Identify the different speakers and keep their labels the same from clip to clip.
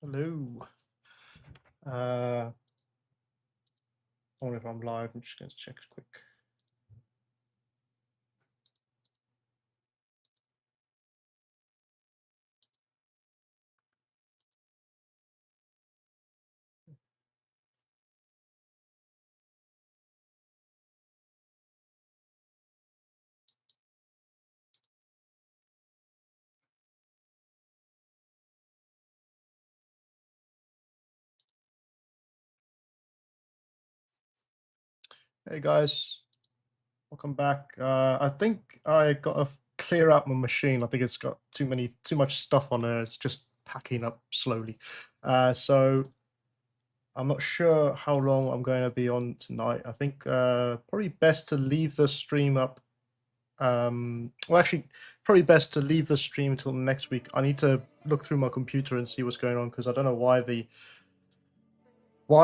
Speaker 1: Hello. I wonder if I'm live. I'm just going to check quick. Hey guys, welcome back. I think I got to clear out my machine. I think it's got too much stuff on there. It's just packing up slowly. So I'm not sure how long I'm going to be on tonight. I think probably best to leave the stream up. Well, actually, probably best to leave the stream until next week. I need to look through my computer and see what's going on because I don't know why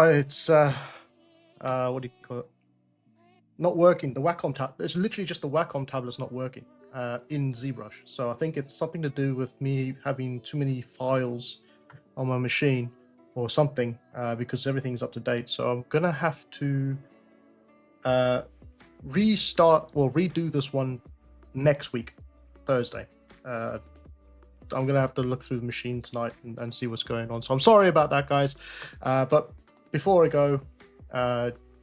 Speaker 1: it's what do you call it? Not working. The Wacom tab. It's literally just the Wacom tablet's not working in ZBrush. So I think it's something to do with me having too many files on my machine or something because everything's up to date. So I'm gonna have to restart or redo this one next week, Thursday. I'm gonna have to look through the machine tonight and see what's going on. So I'm sorry about that, guys. But before I go,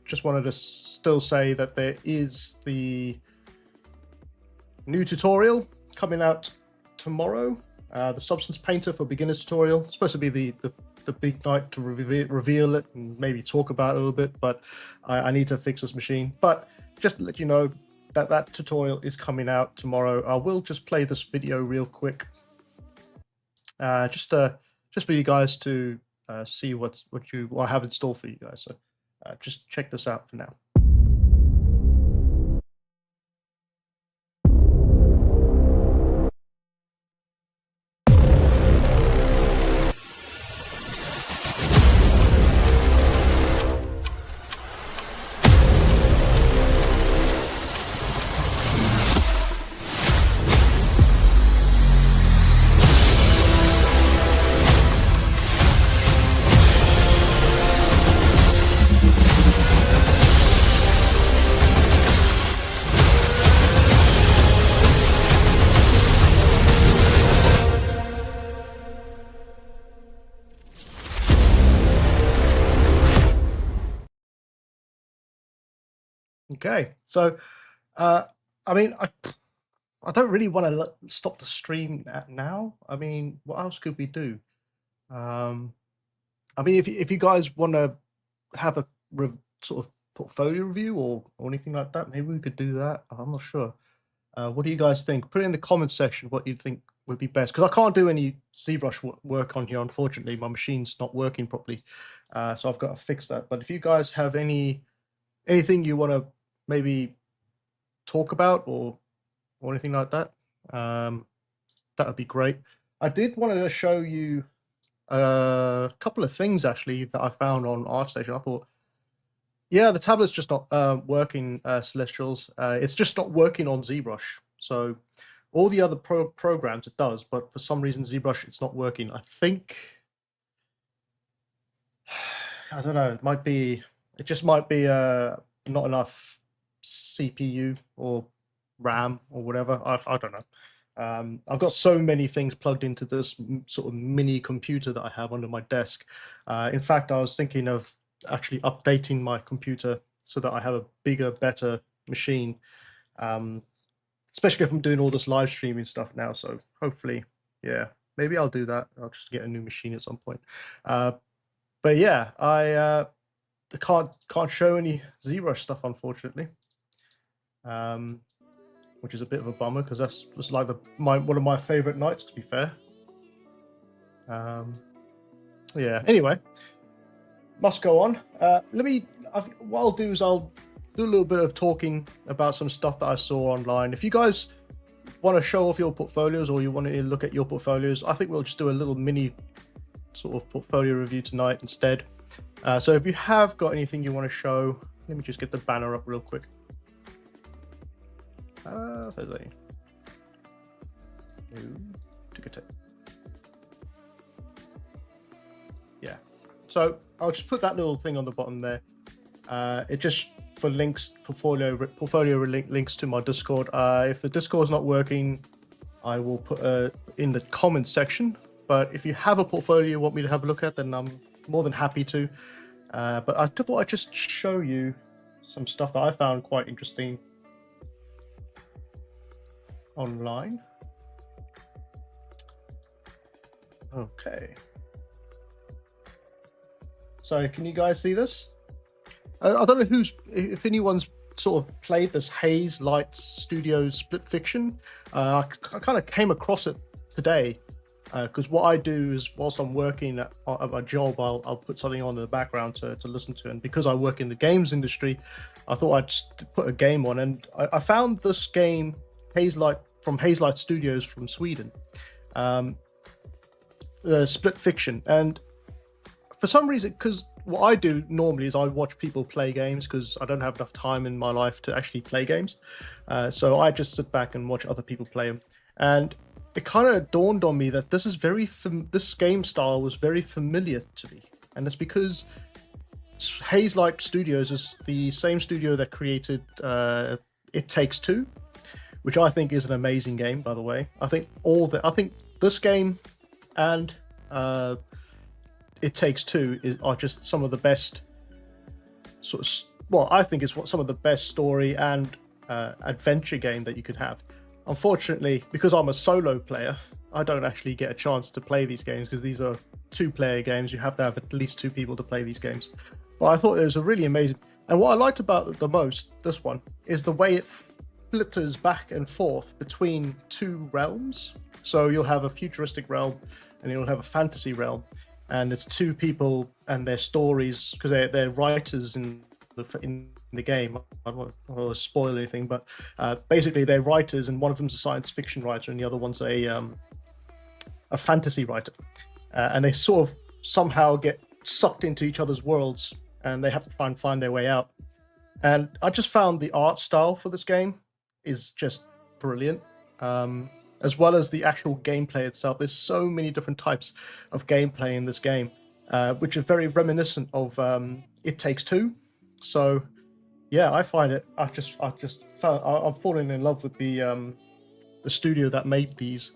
Speaker 1: just wanted to still say that there is the new tutorial coming out tomorrow. The Substance Painter for Beginners tutorial. It's supposed to be the big night to reveal it and maybe talk about it a little bit, but I need to fix this machine. But just to let you know that tutorial is coming out tomorrow. I will just play this video real quick, just for you guys to see what I have in store for you guys. So just check this out for now. Okay, so I mean, I don't really want to stop the stream now. I mean, what else could we do? I mean, if you guys want to have a sort of portfolio review or anything like that, maybe we could do that. I'm not sure. What do you guys think? Put it in the comments section what you think would be best, because I can't do any ZBrush work on here, unfortunately. My machine's not working properly, so I've got to fix that. But if you guys have anything you want to maybe talk about or anything like that, that would be great. I did want to show you a couple of things actually that I found on ArtStation. I thought, yeah, the tablet's just not working, Celestials. It's just not working on ZBrush. So all the other programs it does, but for some reason ZBrush it's not working. I think, I don't know, it just might be not enough CPU or RAM or whatever. I don't know. I've got so many things plugged into this sort of mini computer that I have under my desk. In fact, I was thinking of actually updating my computer so that I have a bigger, better machine, especially if I'm doing all this live streaming stuff now. So hopefully, yeah, maybe I'll do that. I'll just get a new machine at some point. But yeah, I can't show any ZBrush stuff, unfortunately, which is a bit of a bummer because that's was like one of my favorite nights, to be fair. Yeah. Anyway, must go on. What I'll do is I'll do a little bit of talking about some stuff that I saw online. If you guys want to show off your portfolios or you want to look at your portfolios, I think we'll just do a little mini sort of portfolio review tonight instead. So if you have got anything you want to show, let me just get the banner up real quick. Thursday. So I'll just put that little thing on the bottom there. It just for links, portfolio links to my Discord. If the Discord's not working, I will put in the comments section. But if you have a portfolio you want me to have a look at, then I'm more than happy to. But I thought I'd just show you some stuff that I found quite interesting online. Okay. So can you guys see this? I don't know if anyone's sort of played this Haze Light Studios split fiction. I kind of came across it today because what I do is whilst I'm working at my job, I'll put something on in the background to listen to. And because I work in the games industry, I thought I'd put a game on. And I found this game, from Haze Light Studios from Sweden, the split fiction. And for some reason, because what I do normally is I watch people play games because I don't have enough time in my life to actually play games. So I just sit back and watch other people play them. And it kind of dawned on me that this is this game style was very familiar to me. And it's because Haze Light Studios is the same studio that created It Takes Two, which I think is an amazing game, by the way. I think this game and It Takes Two are just some of the best I think is some of the best story and adventure game that you could have. Unfortunately, because I'm a solo player, I don't actually get a chance to play these games because these are 2-player games. You have to have at least 2 people to play these games. But I thought it was a really amazing. And what I liked about it the most, this one, is the way it flitters back and forth between 2 realms. So you'll have a futuristic realm and you'll have a fantasy realm. And it's 2 people and their stories, because they're writers in the game. I don't want to spoil anything, but basically they're writers, and one of them's a science fiction writer and the other one's a fantasy writer. And they sort of somehow get sucked into each other's worlds and they have to try and find their way out. And I just found the art style for this game is just brilliant. As well as the actual gameplay itself. There's so many different types of gameplay in this game, which are very reminiscent of It Takes Two. So, yeah, I find it. I'm falling in love with the studio that made these,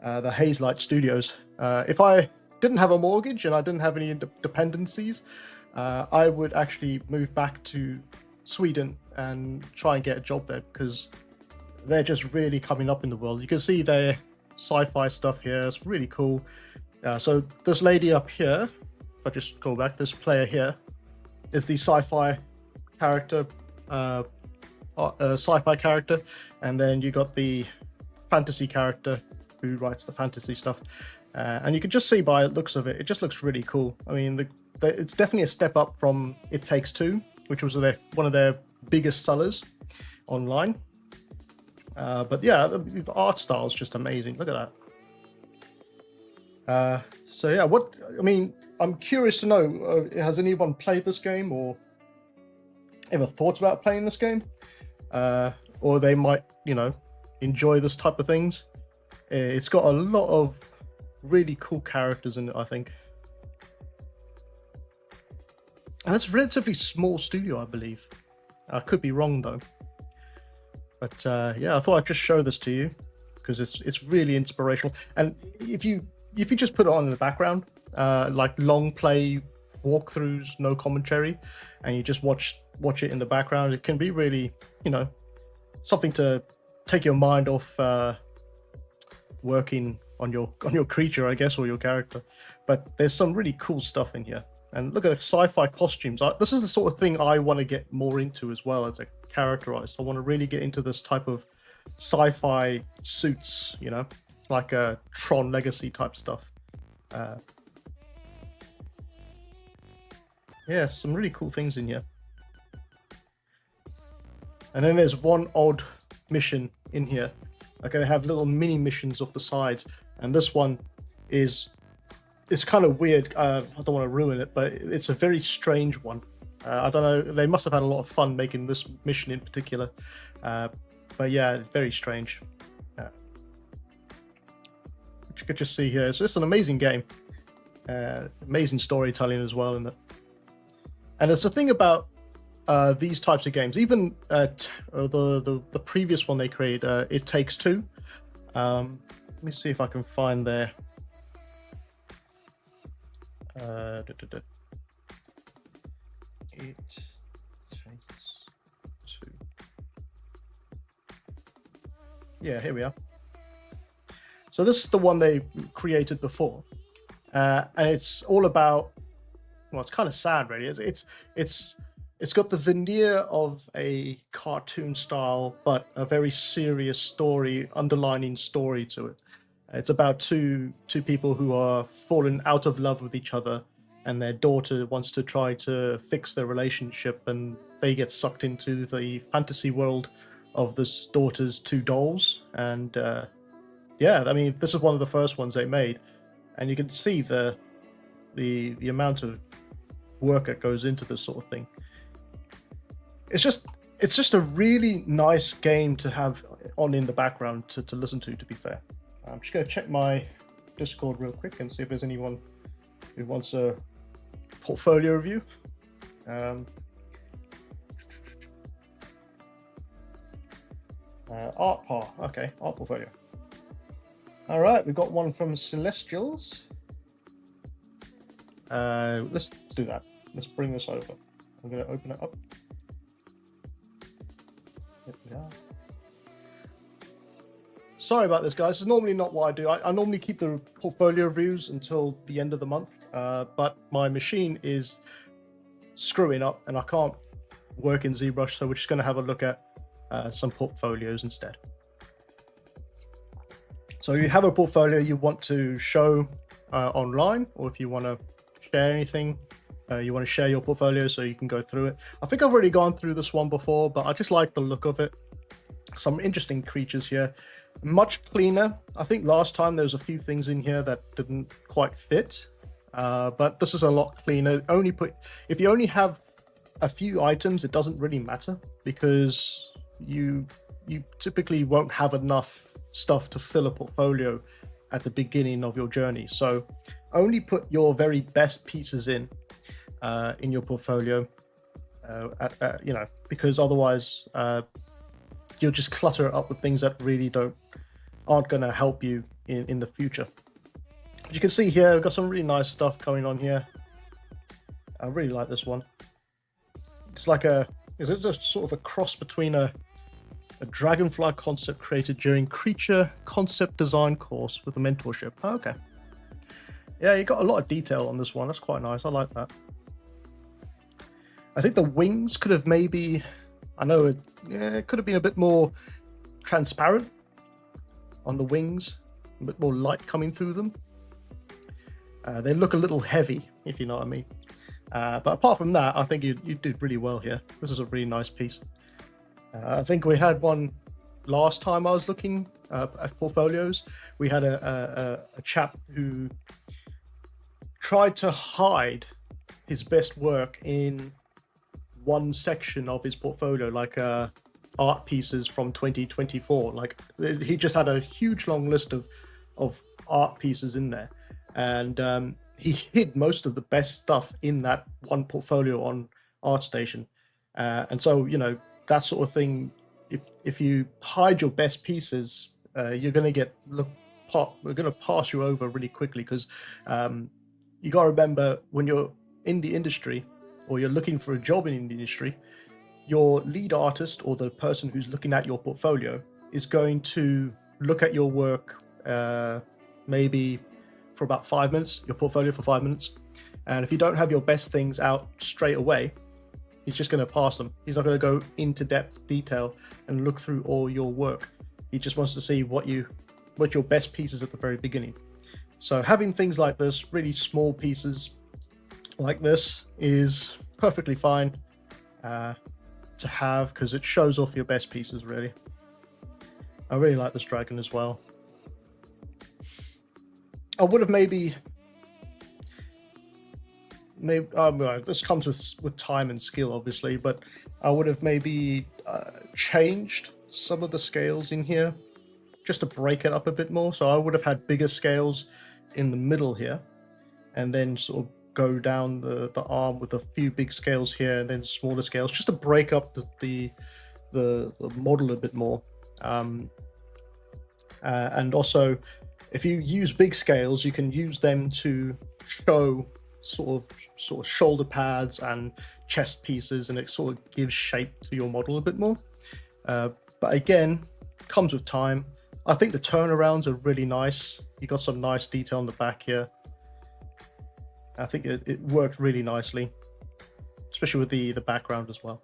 Speaker 1: the Haze Light Studios. If I didn't have a mortgage and I didn't have any dependencies, I would actually move back to Sweden and try and get a job there, because they're just really coming up in the world. You can see their sci-fi stuff here. It's really cool. So this lady up here, if I just go back, this player here is the sci-fi character, and then you got the fantasy character who writes the fantasy stuff. And you can just see by the looks of it, it just looks really cool. I mean, it's definitely a step up from It Takes Two, which was one of their biggest sellers online. But yeah, the art style is just amazing. Look at that. So yeah, I'm curious to know, has anyone played this game or ever thought about playing this game? Or they might, enjoy this type of things. It's got a lot of really cool characters in it, I think. And it's a relatively small studio, I believe. I could be wrong though. But yeah, I thought I'd just show this to you because it's really inspirational. And if you just put it on in the background, like long play walkthroughs, no commentary, and you just watch it in the background, it can be really, something to take your mind off working on your creature, I guess, or your character. But there's some really cool stuff in here. And look at the sci-fi costumes. This is the sort of thing I want to get more into as well as a character artist. I want to really get into this type of sci-fi suits, like a Tron Legacy type stuff. Yeah, some really cool things in here. And then there's one odd mission in here. Okay, they have little mini missions off the sides, and this one it's kind of weird. I don't want to ruin it, but it's a very strange one. I don't know. They must have had a lot of fun making this mission in particular. But yeah, very strange. Which you could just see here. So it's an amazing game. Amazing storytelling as well in it. And it's the thing about these types of games, even the previous one they created, It Takes Two. Let me see if I can find their It Takes Two. Yeah, here we are. So this is the one they created before, and it's all about, well, it's kind of sad, really. It's got the veneer of a cartoon style, but a very serious story, underlining story to it. It's about two people who are fallen out of love with each other, and their daughter wants to try to fix their relationship, and they get sucked into the fantasy world of this daughter's two dolls. And yeah, I mean, this is one of the first ones they made, and you can see the amount of work that goes into this sort of thing. It's just a really nice game to have on in the background to listen to be fair. I'm just going to check my Discord real quick and see if there's anyone who wants a portfolio review. Art par, okay, art portfolio. All right, we've got one from Celestials. Let's do that. Let's bring this over. I'm going to open it up. Here we are. Sorry about this, guys. It's normally not what I do. I normally keep the portfolio reviews until the end of the month, but my machine is screwing up and I can't work in ZBrush, so we're just going to have a look at some portfolios instead. So you have a portfolio you want to show online, or if you want to share anything, you want to share your portfolio so you can go through it. I think I've already gone through this one before, but I just like the look of it. Some interesting creatures here, much cleaner. I think last time there was a few things in here that didn't quite fit, but this is a lot cleaner. If you only have a few items, it doesn't really matter, because you typically won't have enough stuff to fill a portfolio at the beginning of your journey. So only put your very best pieces in your portfolio, you know, because otherwise you'll just clutter it up with things that really aren't going to help you in the future. As you can see here, we've got some really nice stuff going on here. I really like this one. It's like is it just sort of a cross between a dragonfly concept created during creature concept design course with a mentorship. Oh, okay. Yeah, you got a lot of detail on this one. That's quite nice. I like that. I think the wings could have maybe, I know it could have been a bit more transparent on the wings, a bit more light coming through them. They look a little heavy, if you know what I mean. But apart from that, I think you did really well here. This is a really nice piece. I think we had one last time I was looking at portfolios. We had a chap who tried to hide his best work in one section of his portfolio, like art pieces from 2024. Like, he just had a huge long list of art pieces in there, and he hid most of the best stuff in that one portfolio on ArtStation. And so, you know, that sort of thing, if you hide your best pieces, you're going to we're going to pass you over really quickly, because you got to remember, when you're in the industry or you're looking for a job in the industry, your lead artist, or the person who's looking at your portfolio, is going to look at your work maybe for about 5 minutes, your portfolio for 5 minutes. And if you don't have your best things out straight away, he's just going to pass them. He's not going to go into depth detail and look through all your work. He just wants to see what your best pieces at the very beginning. So having things like this, really small pieces like this, is perfectly fine to have, because it shows off your best pieces, really. I really like this dragon as well. I would have maybe this comes with time and skill, obviously, but I would have maybe changed some of the scales in here just to break it up a bit more. So I would have had bigger scales in the middle here, and then sort of go down the arm with a few big scales here and then smaller scales, just to break up the model a bit more. And also, if you use big scales, you can use them to show sort of shoulder pads and chest pieces, and it sort of gives shape to your model a bit more. But again, comes with time. I think the turnarounds are really nice. You got some nice detail on the back here. I think it worked really nicely, especially with the background as well.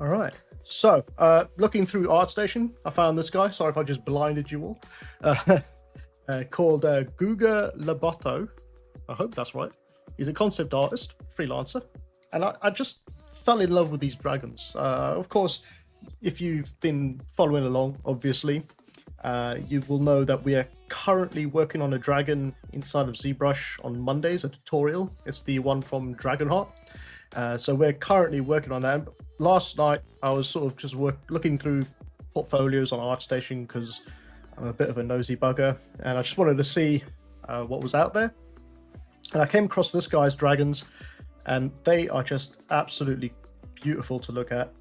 Speaker 1: All right, so looking through ArtStation, I found this guy. Sorry if I just blinded you all. Called Guga Laboto. I hope that's right. He's a concept artist, freelancer, and I just fell in love with these dragons. Of course, if you've been following along, obviously, you will know that we are currently working on a dragon inside of ZBrush on Mondays, a tutorial. It's the one from Dragonheart. So we're currently working on that. Last night, I was sort of just looking through portfolios on ArtStation because I'm a bit of a nosy bugger, and I just wanted to see what was out there. And I came across this guy's dragons, and they are just absolutely beautiful to look at.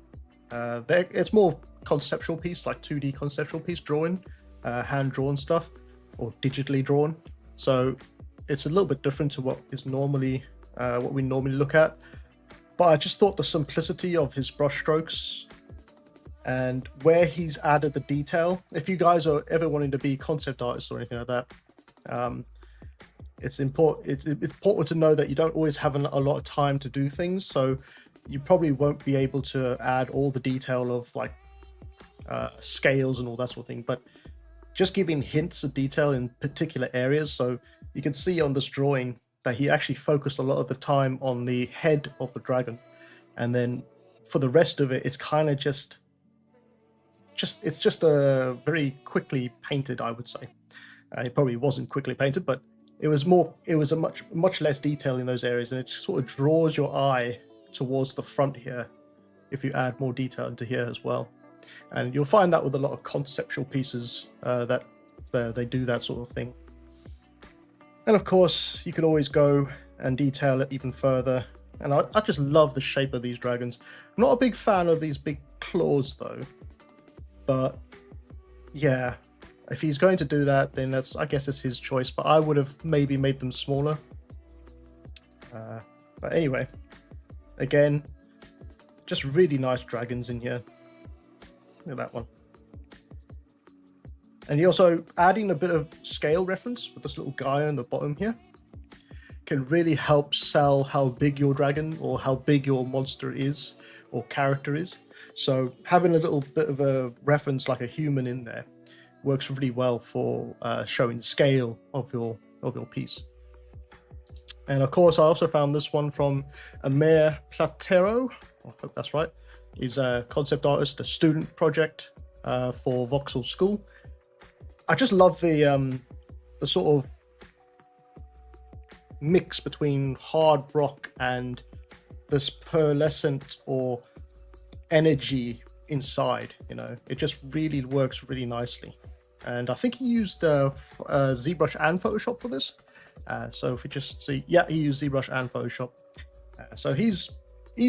Speaker 1: It's more conceptual piece, like 2D conceptual piece drawing, hand-drawn stuff, or digitally drawn. So it's a little bit different to what is normally what we normally look at. But I just thought the simplicity of his brush strokes and where he's added the detail. If you guys are ever wanting to be concept artists or anything like that, it's important to know that you don't always have a lot of time to do things. So you probably won't be able to add all the detail of like scales and all that sort of thing, but just giving hints of detail in particular areas. So you can see on this drawing that he actually focused a lot of the time on the head of the dragon, and then for the rest of it, it's kind of just a very quickly painted, I would say. It probably wasn't quickly painted, but it was a much less detail in those areas, and it sort of draws your eye towards the front here if you add more detail into here as well. And you'll find that with a lot of conceptual pieces that they do that sort of thing. And of course, you could always go and detail it even further. And I just love the shape of these dragons. I'm not a big fan of these big claws though, but yeah, if he's going to do that, then I guess it's his choice, but I would have maybe made them smaller. But anyway, again, just really nice dragons in here. Look at that one. And he also adding a bit of scale reference with this little guy on the bottom here can really help sell how big your dragon or how big your monster is or character is. So having a little bit of a reference like a human in there works really well for showing scale of your piece. And of course, I also found this one from Amir Platero. I hope that's right. He's a concept artist, a student project for Vauxhall School. I just love the sort of mix between hard rock and this pearlescent or energy inside. You know, it just really works really nicely. And I think he used ZBrush and Photoshop for this. So if you just see, yeah, he used ZBrush and Photoshop. So he's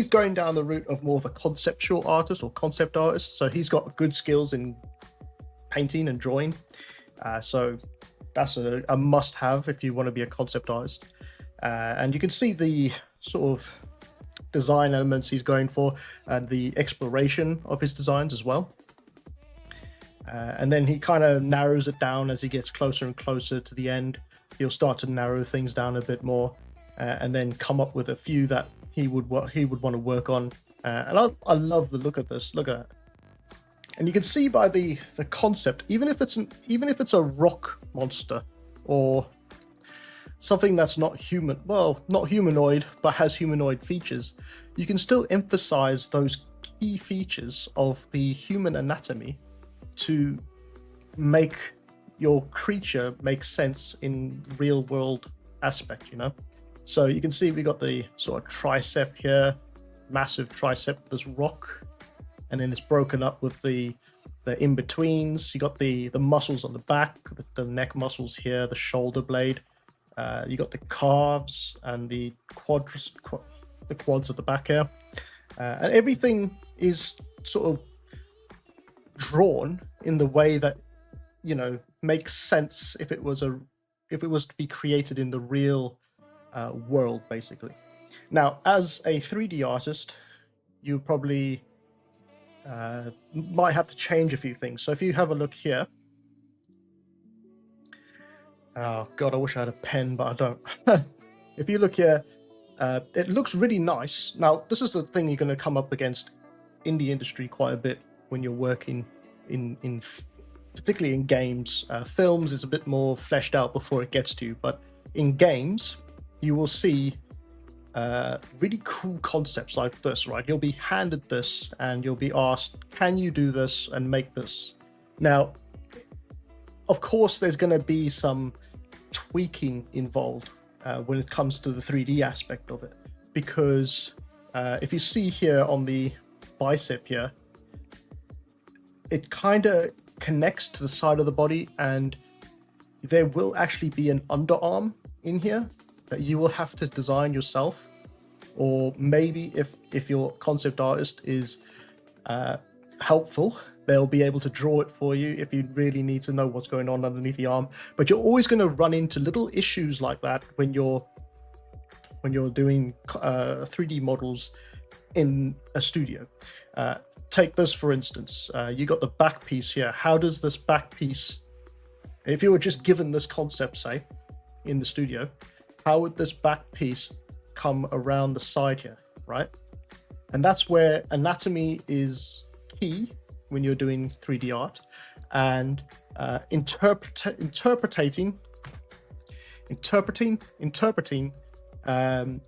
Speaker 1: going down the route of more of a conceptual artist or concept artist. So he's got good skills in painting and drawing. So that's a must-have if you want to be a concept artist. And you can see the sort of design elements he's going for and the exploration of his designs as well. And then he kind of narrows it down as he gets closer and closer to the end. He'll start to narrow things down a bit more, and then come up with a few that he would want to work on. And I love the look of this. Look at it. And you can see by the concept, even if it's a rock monster or something that's not human, well, not humanoid, but has humanoid features, you can still emphasize those key features of the human anatomy to make your creature make sense in real world aspect, you know? So you can see we got the sort of tricep here, massive tricep, this rock, and then it's broken up with the in-betweens. You got the muscles on the back, the neck muscles here, the shoulder blade, You got the calves and the quads at the back here, and everything is sort of drawn in the way that, you know, makes sense if it was to be created in the real world, basically. Now, as a 3D artist, you probably might have to change a few things. So if you have a look here, oh god, I wish I had a pen, but I don't. If you look here, it looks really nice. Now, this is the thing you're going to come up against in the industry quite a bit when you're working in particularly in games. Films is a bit more fleshed out before it gets to you, but in games, you will see really cool concepts like this, right? You'll be handed this and you'll be asked, can you do this and make this? Now, of course, there's going to be some tweaking involved when it comes to the 3D aspect of it, because if you see here on the bicep here, it kind of connects to the side of the body, and there will actually be an underarm in here that you will have to design yourself, or maybe if your concept artist is helpful, they'll be able to draw it for you if you really need to know what's going on underneath the arm. But you're always going to run into little issues like that when you're doing 3D models in a studio. Take this for instance. You got the back piece here. How does this back piece, if you were just given this concept, say, in the studio, how would this back piece come around the side here, right? And that's where anatomy is key when you're doing 3D art, and interpreting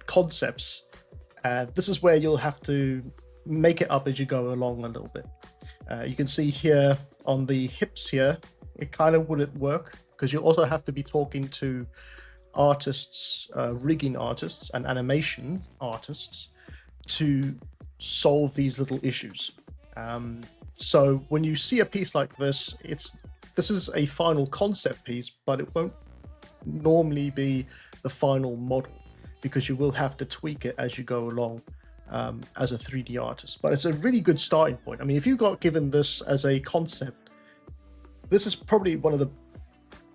Speaker 1: concepts. This is where you'll have to make it up as you go along a little bit. You can see here on the hips here, it kind of wouldn't work because you also have to be talking to artists, rigging artists and animation artists to solve these little issues. So when you see a piece like this, this is a final concept piece, but it won't normally be the final model because you will have to tweak it as you go along as a 3D artist. But it's a really good starting point. I mean, if you got given this as a concept, this is probably one of the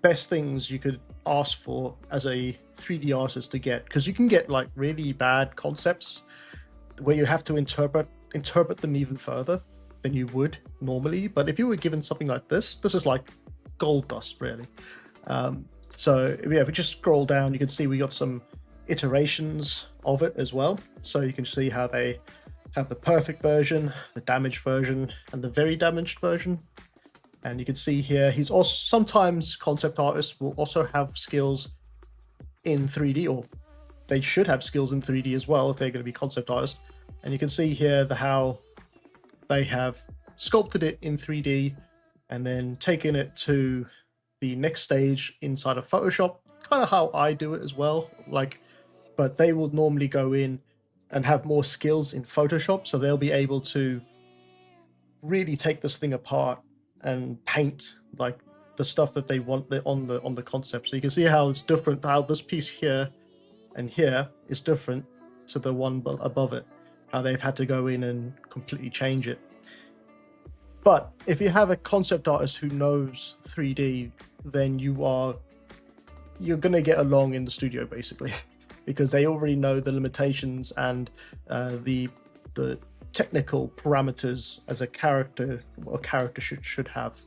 Speaker 1: best things you could ask for as a 3D artist to get, because you can get like really bad concepts where you have to interpret them even further than you would normally. But if you were given something like this is like gold dust, really. So yeah, if we just scroll down, you can see we got some iterations of it as well. So you can see how they have the perfect version, the damaged version, and the very damaged version. And you can see here, he's also sometimes concept artists will also have skills in 3D, or they should have skills in 3D as well if they're going to be concept artists. And you can see here how they have sculpted it in 3D and then taken it to the next stage inside of Photoshop, kind of how I do it as well. But they will normally go in and have more skills in Photoshop, so they'll be able to really take this thing apart and paint like the stuff that they want on the concept. So you can see how it's different, how this piece here and here is different to the one above it, how they've had to go in and completely change it. But if you have a concept artist who knows 3D, then you're going to get along in the studio basically, because they already know the limitations and the technical parameters as a character should have.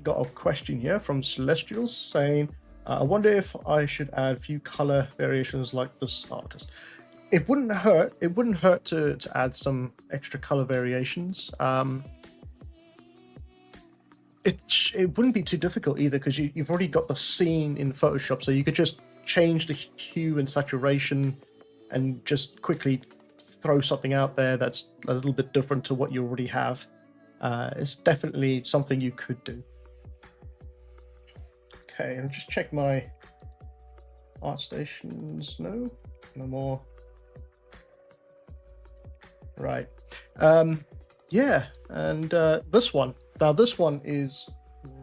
Speaker 1: Got a question here from Celestials saying, I wonder if I should add a few color variations like this artist. It wouldn't hurt. It wouldn't hurt to add some extra color variations. It wouldn't be too difficult either, because you've already got the scene in Photoshop, so you could just change the hue and saturation and just quickly throw something out there that's a little bit different to what you already have. It's definitely something you could do. Okay, I'll just check my art stations. No more. Right. Yeah, and this one. Now this one is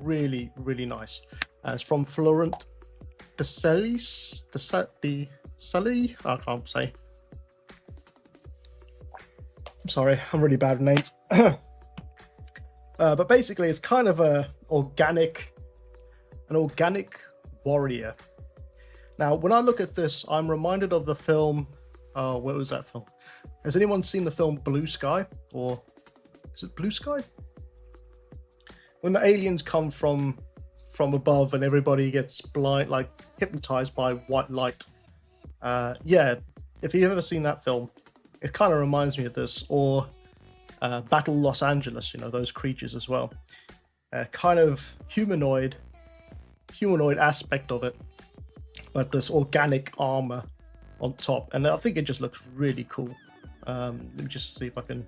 Speaker 1: really, really nice. It's from Florent Sully, I can't say. I'm sorry, I'm really bad with names. But basically, it's kind of an organic warrior. Now, when I look at this, I'm reminded of the film. What was that film? Has anyone seen the film Blue Sky? Or is it Blue Sky? When the aliens come from above and everybody gets blind, like hypnotized by white light. Yeah, if you've ever seen that film, it kind of reminds me of this. Or Battle Los Angeles, you know, those creatures as well. Kind of humanoid aspect of it, but this organic armor on top, and I think it just looks really cool. Let me just see if I can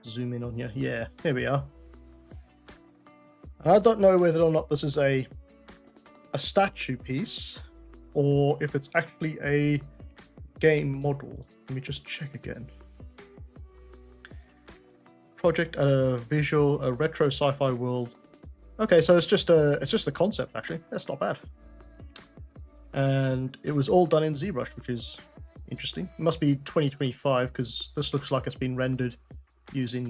Speaker 1: zoom in on here. Yeah, here we are. And I don't know whether or not this is a statue piece or if it's actually a game model. Let me just check again. Project at a retro sci-fi world. Okay, so it's just a concept actually. That's not bad. And it was all done in ZBrush, which is interesting. It must be 2025 because this looks like it's been rendered using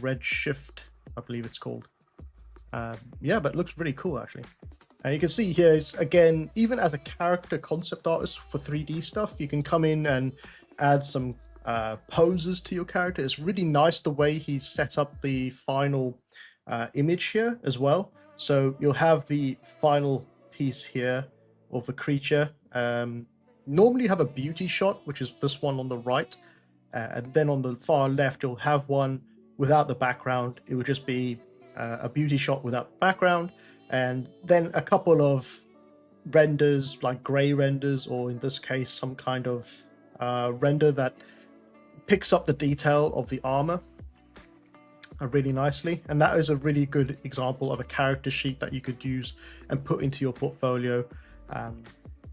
Speaker 1: Redshift, I believe it's called. Yeah, but it looks really cool actually. And you can see here is, again, even as a character concept artist for 3D stuff, you can come in and add some poses to your character. It's really nice the way he's set up the final image here as well. So you'll have the final piece here of the creature. Normally you have a beauty shot, which is this one on the right. And then on the far left, you'll have one without the background. It would just be a beauty shot without the background. And then a couple of renders, like gray renders, or in this case, some kind of render that picks up the detail of the armor really nicely. And that is a really good example of a character sheet that you could use and put into your portfolio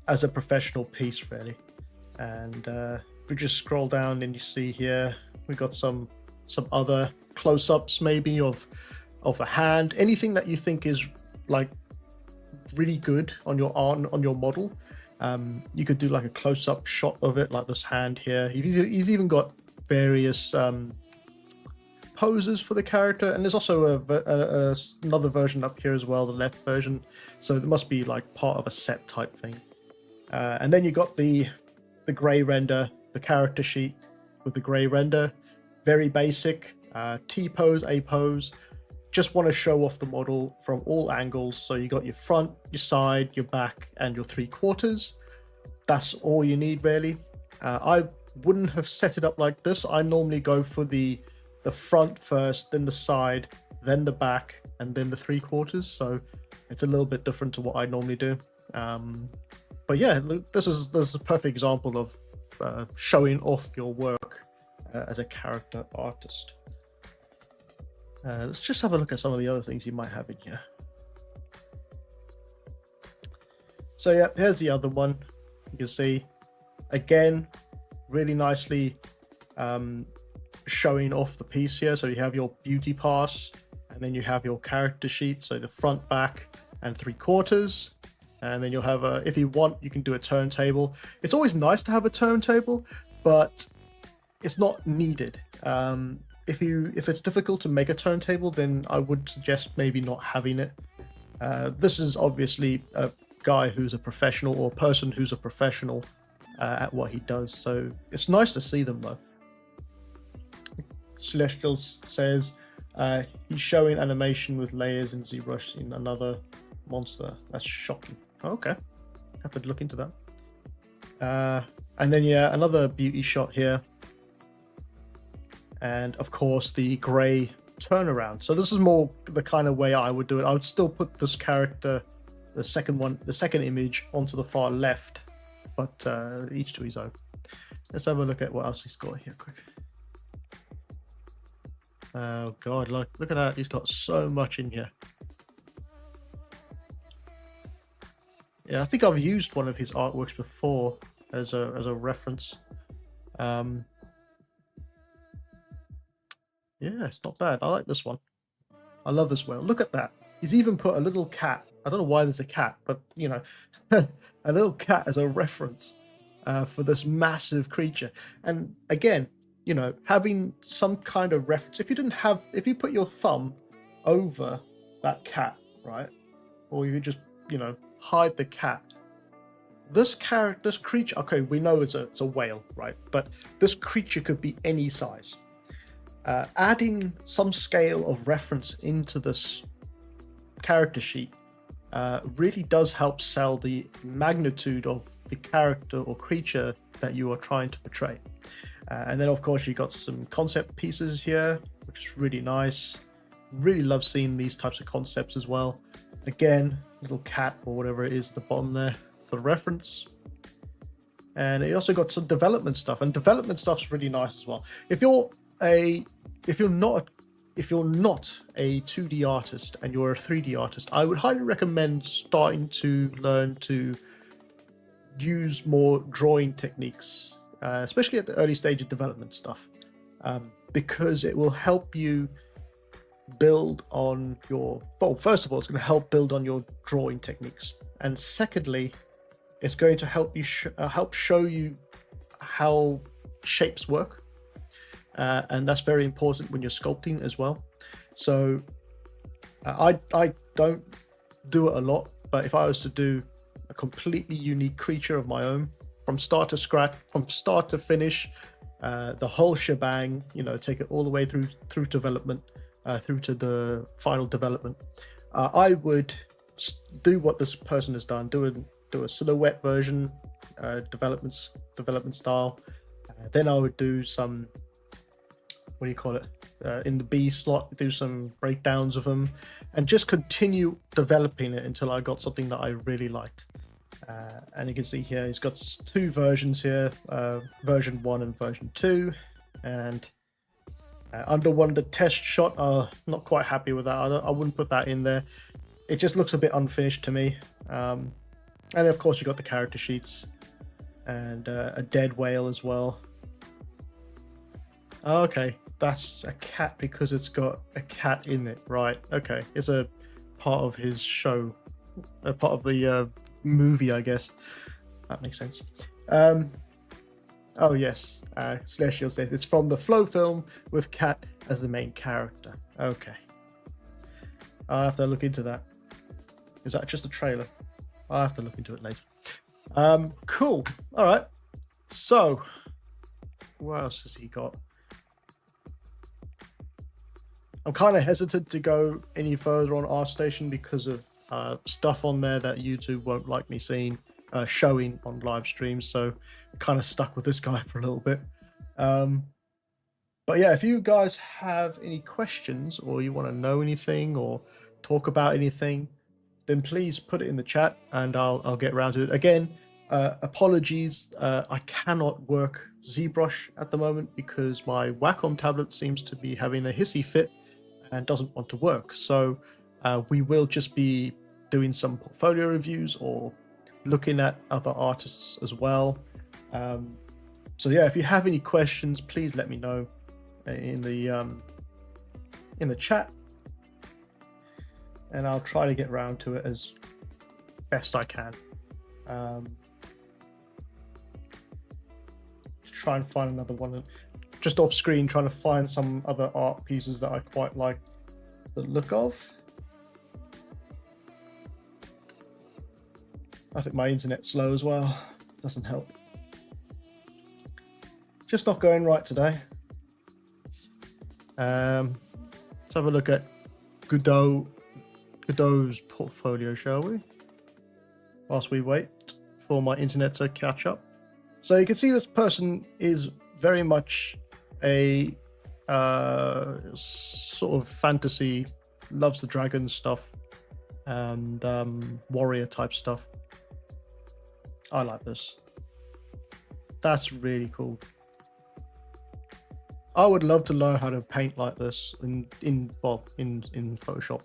Speaker 1: as a professional piece, really. And we just scroll down and you see here we got some other close-ups maybe of a hand, anything that you think is like really good on your model. You could do like a close-up shot of it, like this hand here. He's even got various poses for the character, and there's also another version up here as well, the left version. So there must be like part of a set type thing. And then you got the gray render, the character sheet with the gray render, very basic. T pose, A pose. Just want to show off the model from all angles. So you got your front, your side, your back, and your 3/4. That's all you need, really. I wouldn't have set it up like this. I normally go for the front first, then the side, then the back, and then the 3/4. So it's a little bit different to what I normally do. But yeah, this is a perfect example of showing off your work as a character artist. Let's just have a look at some of the other things you might have in here. So yeah, here's the other one. You can see, again, really nicely showing off the piece here. So you have your beauty pass, and then you have your character sheet. So the front, back, and 3/4. And then you'll have if you want, you can do a turntable. It's always nice to have a turntable, but it's not needed. If it's difficult to make a turntable, then I would suggest maybe not having it. This is obviously a guy who's a professional, or a person who's a professional at what he does. So it's nice to see them though. Celestial says he's showing animation with layers in ZBrush in another monster. That's shocking. Okay, have to look into that. And then yeah, another beauty shot here. And of course the gray turnaround. So this is more the kind of way I would do it. I would still put this character, the second image, onto the far left, but each to his own. Let's have a look at what else he's got here quick. Oh god, look at that. He's got so much in here. Yeah, I think I've used one of his artworks before as a reference. Yeah, it's not bad. I like this one. I love this whale. Look at that. He's even put a little cat I don't know why there's a cat, but you know, a little cat as a reference for this massive creature. And again, you know, having some kind of reference. If you put your thumb over that cat, right, or you just, you know, hide the cat, this creature, okay, we know it's a whale, right, but this creature could be any size. Adding some scale of reference into this character sheet really does help sell the magnitude of the character or creature that you are trying to portray. And then of course you got some concept pieces here, which is really nice. Really love seeing these types of concepts as well. Again, little cat or whatever it is at the bottom there for reference. And it also got some development stuff, and development stuff's really nice as well. If you're not a 2D artist and you're a 3D artist, I would highly recommend starting to learn to use more drawing techniques, especially at the early stage of development stuff, because it will help you build on your, well, first of all, it's going to help build on your drawing techniques, and secondly, it's going to help you help show you how shapes work, and that's very important when you're sculpting as well. So I don't do it a lot, but if I was to do a completely unique creature of my own from start to finish, the whole shebang, you know, take it all the way through development, through to the final development, I would do what this person has done, do a silhouette version, development style. Then I would do some, what do you call it, in the B slot, do some breakdowns of them, and just continue developing it until I got something that I really liked. And you can see here he's got two versions here, version 1 and version 2, and under one, the test shot, not quite happy with that. I wouldn't put that in there. It just looks a bit unfinished to me. And of course you got the character sheets and a dead whale as well. Okay, that's a cat because it's got a cat in it, right? Okay, it's a part of his show, a part of the movie, I guess. That makes sense. Oh yes, Celestial says it's from the Flow film with Cat as the main character. Okay, I'll have to look into that. Is that just a trailer? I'll have to look into it later. Cool. All right. So, what else has he got? I'm kind of hesitant to go any further on ArtStation because of stuff on there that YouTube won't like me seeing, showing on live streams. So I'm kind of stuck with this guy for a little bit. But yeah, if you guys have any questions or you want to know anything or talk about anything, then please put it in the chat and I'll get around to it. Again, apologies, I cannot work ZBrush at the moment because my Wacom tablet seems to be having a hissy fit and doesn't want to work. So we will just be doing some portfolio reviews or looking at other artists as well. So yeah, if you have any questions, please let me know in the chat, and I'll try to get around to it as best I can. Try and find another one, just off screen, trying to find some other art pieces that I quite like the look of. I think my internet's slow as well, doesn't help. Just not going right today. Let's have a look at Godot's portfolio, shall we? Whilst we wait for my internet to catch up. So you can see this person is very much a sort of fantasy, loves the dragon stuff and warrior type stuff. I like this. That's really cool. I would love to learn how to paint like this in Photoshop.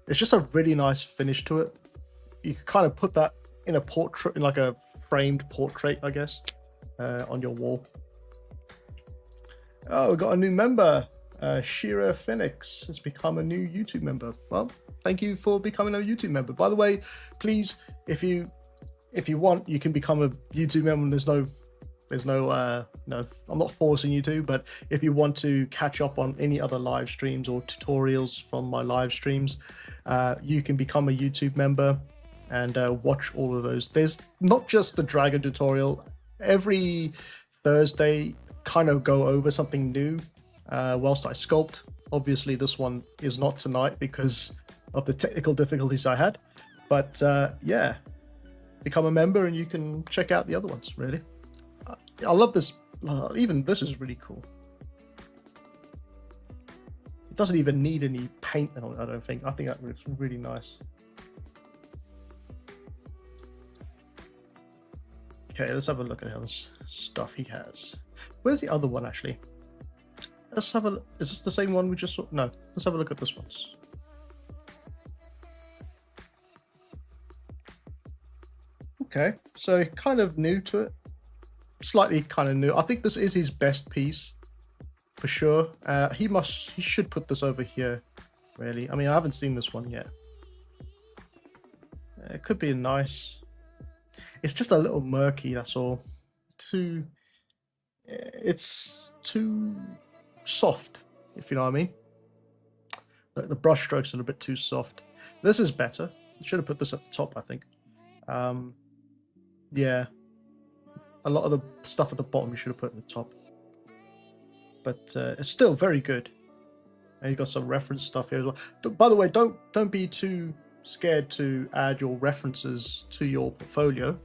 Speaker 1: It's just a really nice finish to it. You can kind of put that in a portrait, in like a framed portrait, I guess, on your wall. Oh, we got a new member. Shira Phoenix has become a new YouTube member. Well, thank you for becoming a YouTube member. By the way, please, if you want, you can become a YouTube member. There's no, no, I'm not forcing you to, but if you want to catch up on any other live streams or tutorials from my live streams, you can become a YouTube member and watch all of those. There's not just the dragon tutorial. Every Thursday, kind of go over something new whilst I sculpt. Obviously, this one is not tonight because of the technical difficulties I had. But yeah, become a member and you can check out the other ones, really. I love this. Even this is really cool. It doesn't even need any paint on it, I don't think. I think that looks really nice. Okay, let's have a look at how this stuff he has. Where's the other one, actually? Let's have a. Is this the same one we just saw? No, let's have a look at this one. Okay, so kind of new to it. Slightly kind of new. I think this is his best piece for sure. He should put this over here, really. I mean, I haven't seen this one yet. It could be nice. It's just a little murky, that's all. It's too soft, if you know what I mean. The brush strokes are a bit too soft. This is better. You should have put this at the top, I think. Yeah. A lot of the stuff at the bottom you should have put at the top. But it's still very good. And you've got some reference stuff here as well. By the way, don't be too scared to add your references to your portfolio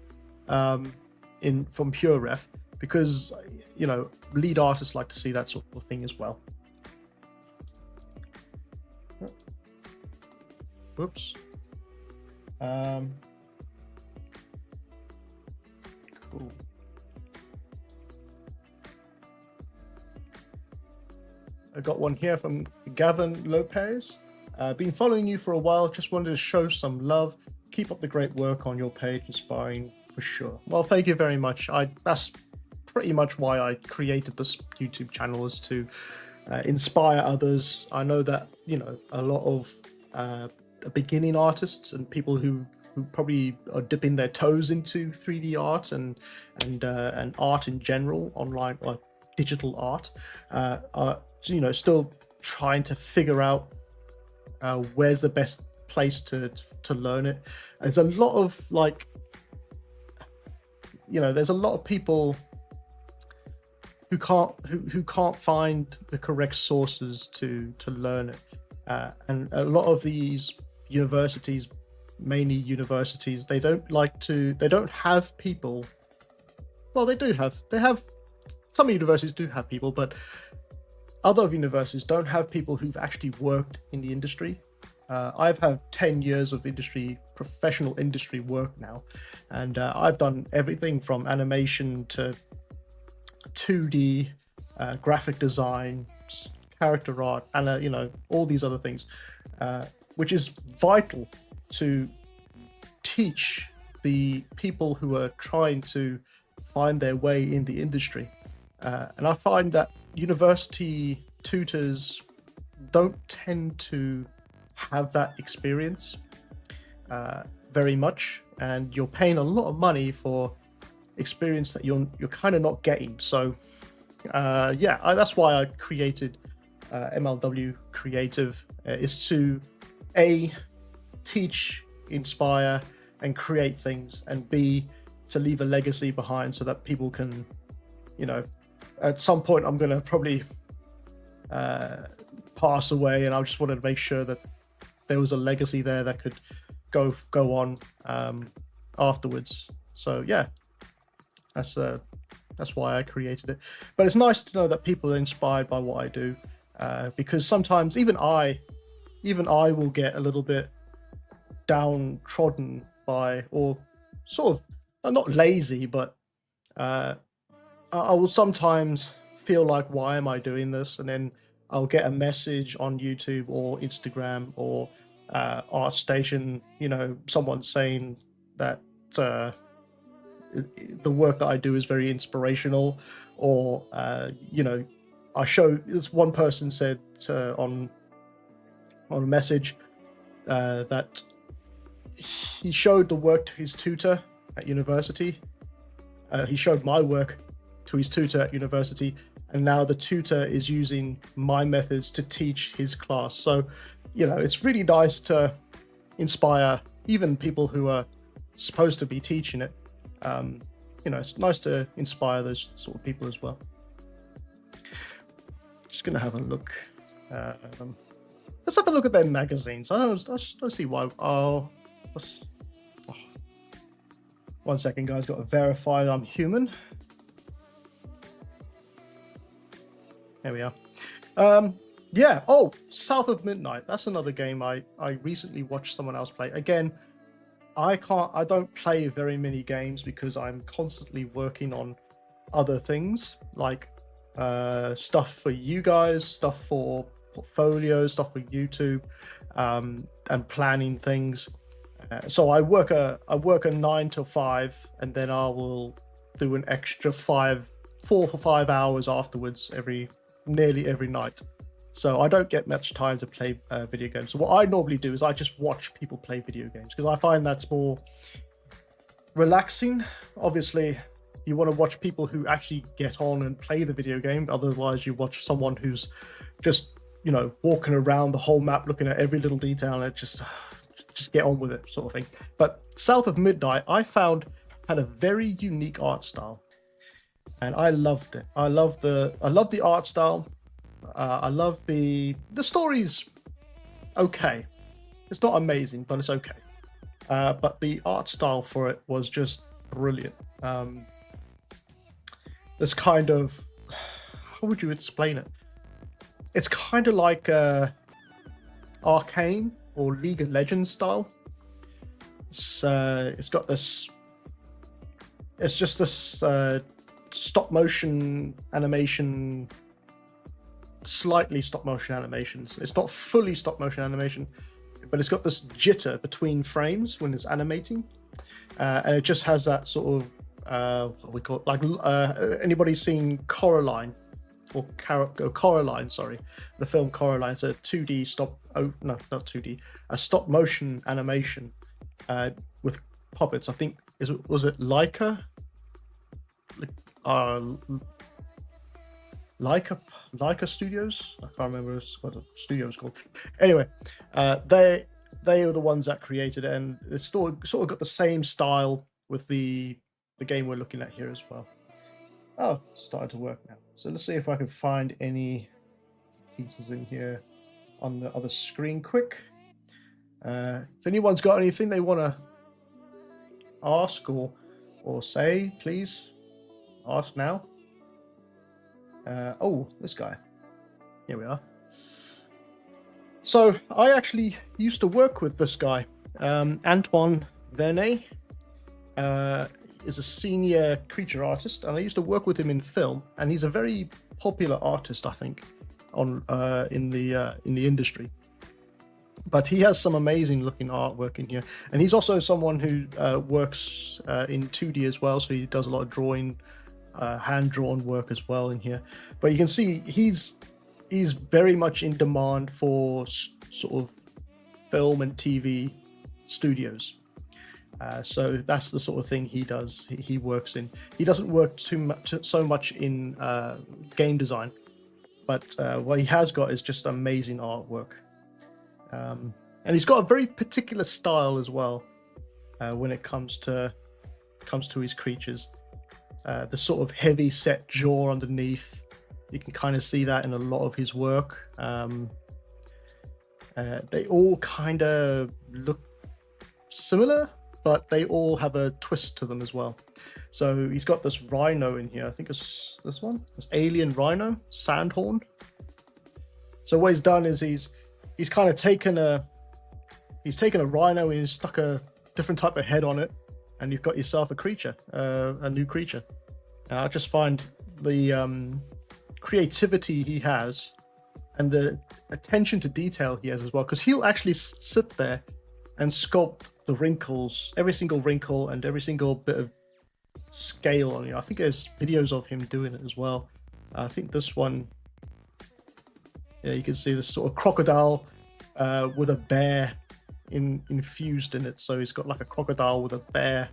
Speaker 1: from PureRef, because you know, lead artists like to see that sort of thing as well. Whoops. Cool. I got one here from Gavin Lopez. Been following you for a while, just wanted to show some love. Keep up the great work on your page, inspiring for sure. Well, thank you very much. That's pretty much why I created this YouTube channel, is to inspire others. I know that, you know, a lot of beginning artists and people who probably are dipping their toes into 3D art and art in general, online or digital art, are, you know, still trying to figure out where's the best place to learn it. There's a lot of, like, you know, there's a lot of people who can't find the correct sources to learn it, and a lot of these universities, mainly universities, they don't have people. Well, they have some universities do have people, but other universities don't have people who've actually worked in the industry. I've had 10 years of professional industry work now, and I've done everything from animation to 2D, graphic design, character art, and you know, all these other things, which is vital to teach the people who are trying to find their way in the industry. And I find that university tutors don't tend to have that experience very much, and you're paying a lot of money for experience that you're kind of not getting. So yeah, that's why I created MLW Creative, is to A, teach, inspire, and create things, and B, to leave a legacy behind so that people can, you know, at some point I'm going to probably pass away, and I just wanted to make sure that there was a legacy there that could go on afterwards. So yeah, that's why I created it. But it's nice to know that people are inspired by what I do, because sometimes even I will get a little bit downtrodden by, or sort of not lazy, but I will sometimes feel like, why am I doing this? And then I'll get a message on YouTube or Instagram or ArtStation, you know, someone saying that the work that I do is very inspirational, or you know, this one person said on a message, that he showed the work to his tutor at university. He showed my work to his tutor at university, and now the tutor is using my methods to teach his class. So, you know, it's really nice to inspire even people who are supposed to be teaching it. You know, it's nice to inspire those sort of people as well. Just gonna have a look. Let's have a look at their magazines. I don't see why. Oh, 1 second, guys. Got to verify that I'm human. There we are. Yeah. Oh, South of Midnight. That's another game I recently watched someone else play. Again, I don't play very many games because I'm constantly working on other things, like stuff for you guys, stuff for portfolios, stuff for YouTube, and planning things. So I work a 9 to 5, and then I will do an extra 4 to 5 hours afterwards nearly every night. So I don't get much time to play video games. So what I normally do is I just watch people play video games because I find that's more relaxing. Obviously, you want to watch people who actually get on and play the video game. Otherwise, you watch someone who's just, you know, walking around the whole map, looking at every little detail, and just get on with it, sort of thing. But South of Midnight, I found, had a very unique art style, and I loved it. I love the art style. I love the story's okay. It's not amazing, but it's okay. But the art style for it was just brilliant. This kind of, how would you explain it? It's kind of like Arcane or League of Legends style. It's got this. It's just this stop motion animation. Slightly stop motion animations. It's not fully stop motion animation, but it's got this jitter between frames when it's animating, and it just has that sort of what we call, like, anybody seen Coraline or Coraline? Sorry, the film Coraline. It's a 2D a stop motion animation with puppets. I think was it Leica? Leica Studios. I can't remember what the studio is called. Anyway, they are the ones that created it, and it's still sort of got the same style with the game we're looking at here as well. Oh, it's started to work now. So let's see if I can find any pieces in here on the other screen quick. If anyone's got anything they want to ask or say, please ask now. Oh, this guy. Here we are. So I actually used to work with this guy. Antoine Vernet is a senior creature artist, and I used to work with him in film. And he's a very popular artist, I think, in the industry. But he has some amazing looking artwork in here, and he's also someone who works in 2D as well. So he does a lot of drawing. Hand-drawn work as well in here, but you can see he's very much in demand for sort of film and TV studios. So that's the sort of thing he does. He works in. He doesn't work so much in game design, but what he has got is just amazing artwork, and he's got a very particular style as well when it comes to his creatures. The sort of heavy set jaw underneath, you can kind of see that in a lot of his work. They all kind of look similar, but they all have a twist to them as well. So he's got this rhino in here. I think it's this one, this alien rhino, Sandhorn. So what he's done is he's kind of taken a rhino and he's stuck a different type of head on it, and you've got yourself a creature, a new creature. I just find the creativity he has and the attention to detail he has as well, because he'll actually sit there and sculpt the wrinkles, every single wrinkle and every single bit of scale on it. I think there's videos of him doing it as well. I think this one, yeah, you can see this sort of crocodile with a bear infused in it. So he's got like a crocodile with a bear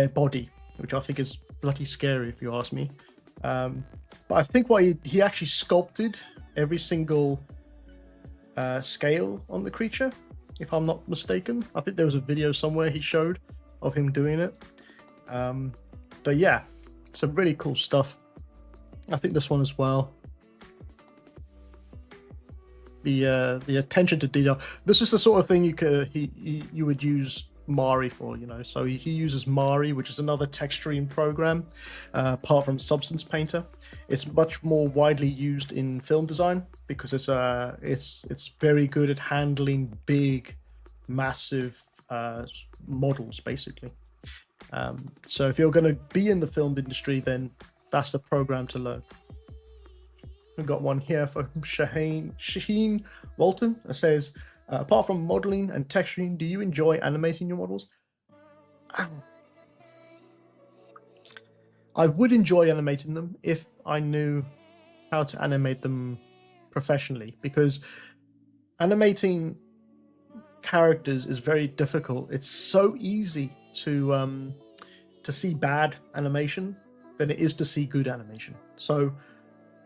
Speaker 1: body, which I think is bloody scary if you ask me. But I think what he actually sculpted every single scale on the creature, if I'm not mistaken. I think there was a video somewhere he showed of him doing it. But yeah, some really cool stuff. I think this one as well. The attention to detail. This is the sort of thing you would use Mari for, you know. So he uses Mari, which is another texturing program, apart from Substance Painter. It's much more widely used in film design because it's very good at handling big, massive models, basically. So if you're going to be in the film industry, then that's the program to learn. We've got one here for Shaheen Walton. It says, apart from modeling and texturing, do you enjoy animating your models? I would enjoy animating them if I knew how to animate them professionally, because animating characters is very difficult. It's so easy to see bad animation than it is to see good animation. So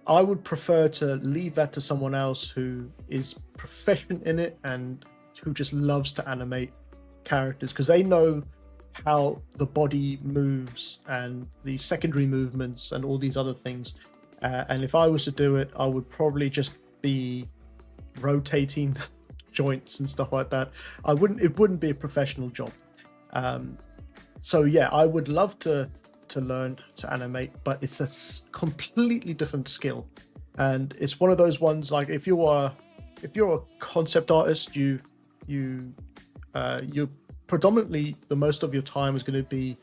Speaker 1: I would prefer to leave that to someone else who is proficient in it and who just loves to animate characters, because they know how the body moves and the secondary movements and all these other things. And if I was to do it, I would probably just be rotating joints and stuff like that. It wouldn't be a professional job. So yeah, I would love to learn to animate, but it's a completely different skill, and it's one of those ones like if you're a concept artist, you're predominantly, the most of your time is going to be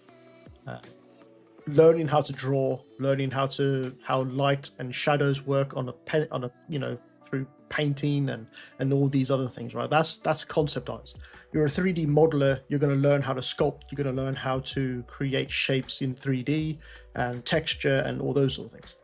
Speaker 1: learning how to draw, learning how light and shadows work on a you know, through painting and all these other things, right? That's a concept artist. You're a 3D modeler, you're going to learn how to sculpt, you're going to learn how to create shapes in 3D and texture and all those sort of things.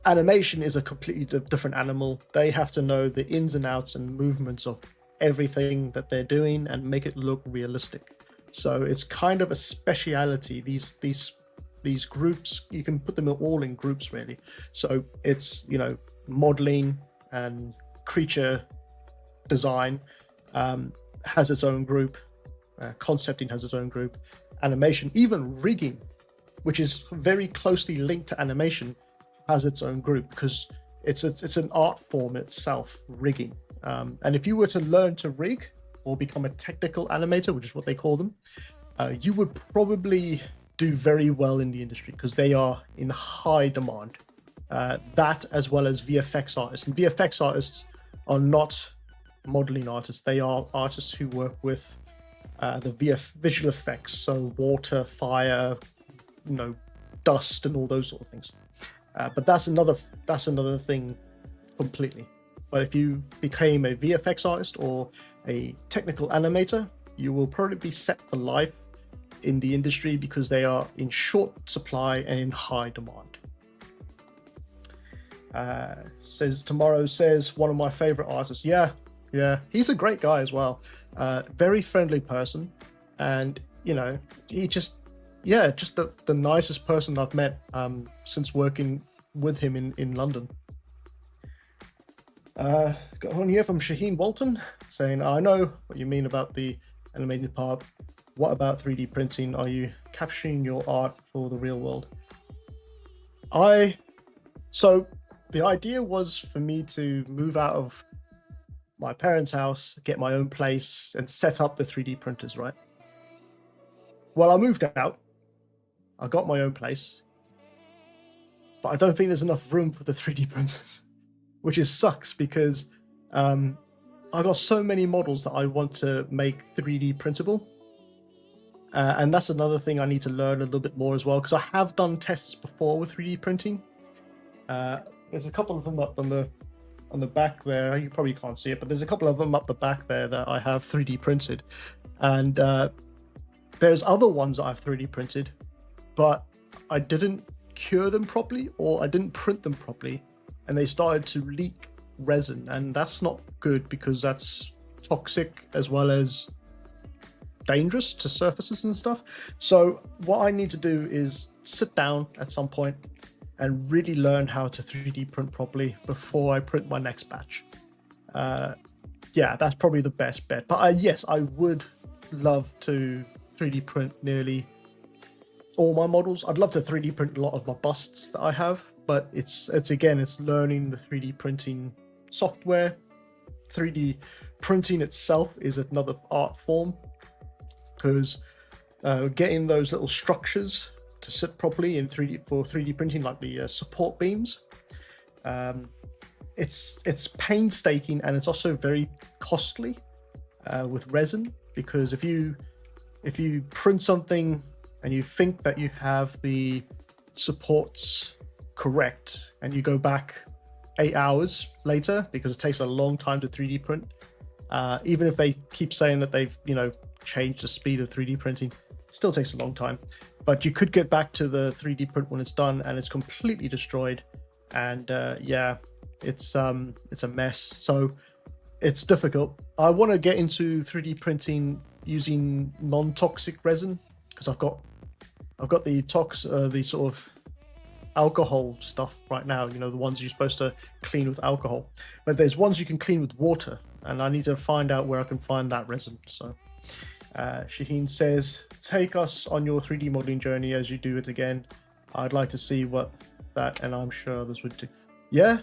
Speaker 1: Animation is a completely different animal. They have to know the ins and outs and movements of everything that they're doing and make it look realistic. So it's kind of a speciality. These groups, you can put them all in groups, really. So it's, you know, modeling and creature design has its own group, concepting has its own group, animation, even rigging, which is very closely linked to animation, has its own group, because it's an art form itself, rigging. And if you were to learn to rig or become a technical animator, which is what they call them, you would probably do very well in the industry, because they are in high demand. That, as well as VFX artists. And VFX artists are not modeling artists. They are artists who work with the visual effects, so water, fire, you know, dust, and all those sort of things. But that's another thing completely. But if you became a VFX artist or a technical animator, you will probably be set for life in the industry, because they are in short supply and in high demand. Tomorrow says, one of my favorite artists. Yeah, he's a great guy as well. Very friendly person, and you know, he just the nicest person I've met since working with him in London. Got one here from Shaheen Walton saying, I know what you mean about the animated part. What about 3D printing? Are you capturing your art for the real world? So the idea was for me to move out of my parents' house, get my own place, and set up the 3D printers, right? Well, I moved out. I got my own place. But I don't think there's enough room for the 3D printers, which sucks, because I got so many models that I want to make 3D printable. And that's another thing I need to learn a little bit more as well, because I have done tests before with 3D printing. There's a couple of them up on the back there. You probably can't see it, but there's a couple of them up the back there that I have 3D printed. And there's other ones that I've 3D printed, but I didn't cure them properly, or I didn't print them properly, and they started to leak resin, and that's not good, because that's toxic as well as dangerous to surfaces and stuff. So what I need to do is sit down at some point and really learn how to 3D print properly before I print my next batch. Yeah, that's probably the best bet. But yes, I would love to 3D print nearly all my models. I'd love to 3D print a lot of my busts that I have, but it's learning the 3D printing software. 3D printing itself is another art form, because getting those little structures to sit properly in 3D printing, like the support beams, it's painstaking, and it's also very costly with resin, because if you print something and you think that you have the supports correct and you go back 8 hours later, because it takes a long time to 3D print, even if they keep saying that they've changed the speed of 3D printing, it still takes a long time. But you could get back to the 3D print when it's done and it's completely destroyed, and yeah, it's a mess. So it's difficult. I want to get into 3D printing using non-toxic resin, because I've got the sort of alcohol stuff right now, the ones you're supposed to clean with alcohol, but there's ones you can clean with water, and I need to find out where I can find that resin. So Shaheen says, take us on your 3D modeling journey as you do it again. I'd like to see what that, and I'm sure others would too. Yeah,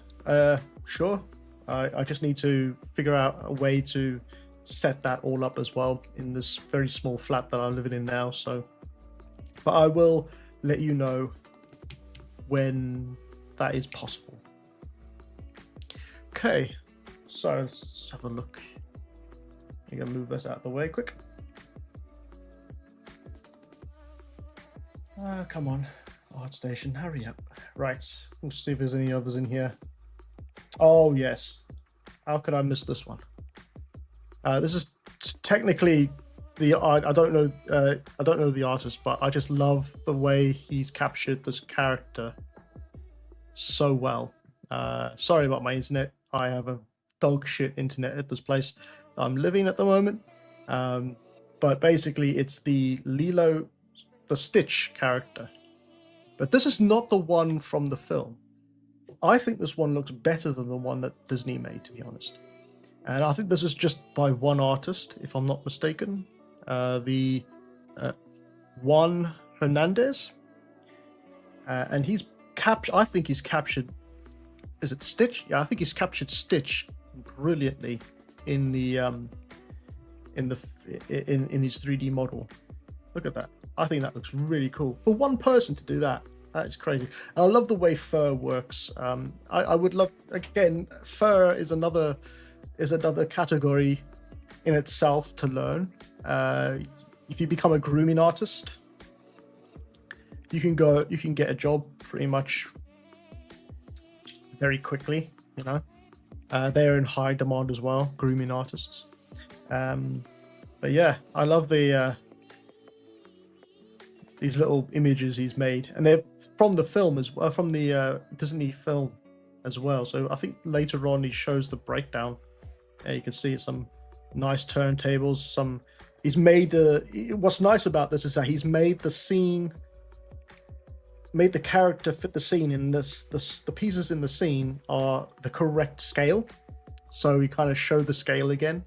Speaker 1: sure. I just need to figure out a way to set that all up as well in this very small flat that I'm living in now. So, but I will let you know when that is possible. Okay, so let's have a look. I'm gonna move this out of the way quick. Come on, ArtStation, hurry up. Right, let's see if there's any others in here. Oh yes, how could I miss this one? This is technically I don't know the artist, but I just love the way he's captured this character so well. Sorry about my internet. I have a dog shit internet at this place I'm living at the moment. But basically it's the Stitch character. But this is not the one from the film. I think this one looks better than the one that Disney made, to be honest. And I think this is just by one artist, if I'm not mistaken. Juan Hernandez. And I think he's captured, is it Stitch? Yeah, I think he's captured Stitch brilliantly in the in his 3D model. Look at that. I think that looks really cool. For one person to do that, that is crazy. And I love the way fur works. I would love, again, fur is another category in itself to learn. If you become a grooming artist, you can get a job pretty much very quickly. They're in high demand as well, grooming artists. But yeah, I love these little images he's made, and they're from the film as well, from the Disney film as well. So I think later on he shows the breakdown. You can see some nice turntables. He's made what's nice about this is that he's made the character fit the scene. In the pieces in the scene are the correct scale, so we kind of show the scale again.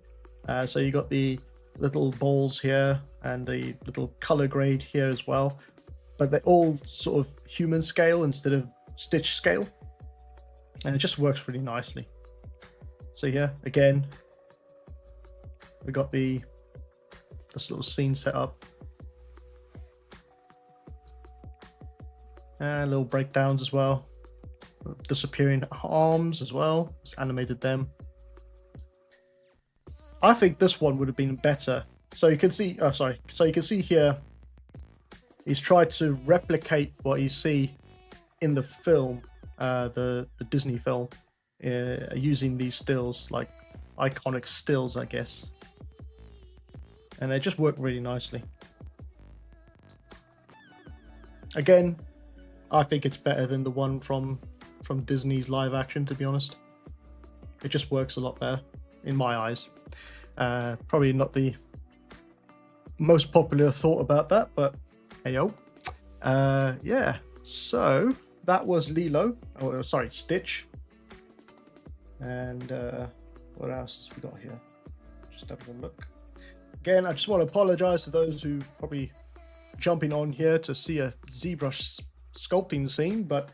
Speaker 1: So you got the little balls here and the little color grade here as well, but they're all sort of human scale instead of Stitch scale, and it just works really nicely. So yeah, again, we got this little scene set up, and little breakdowns as well, disappearing arms as well. It's animated them. I think this one would have been better. So you can see, so you can see here, he's tried to replicate what you see in the film, the Disney film, using these stills, like iconic stills, I guess. And they just work really nicely. Again, I think it's better than the one from Disney's live action, to be honest. It just works a lot better in my eyes. Probably not the most popular thought about that, but hey yo. Yeah, so that was Lilo, oh sorry, Stitch. And what else have we got here? Just having a look. Again, I just want to apologize to those who probably jumping on here to see a ZBrush sculpting scene, but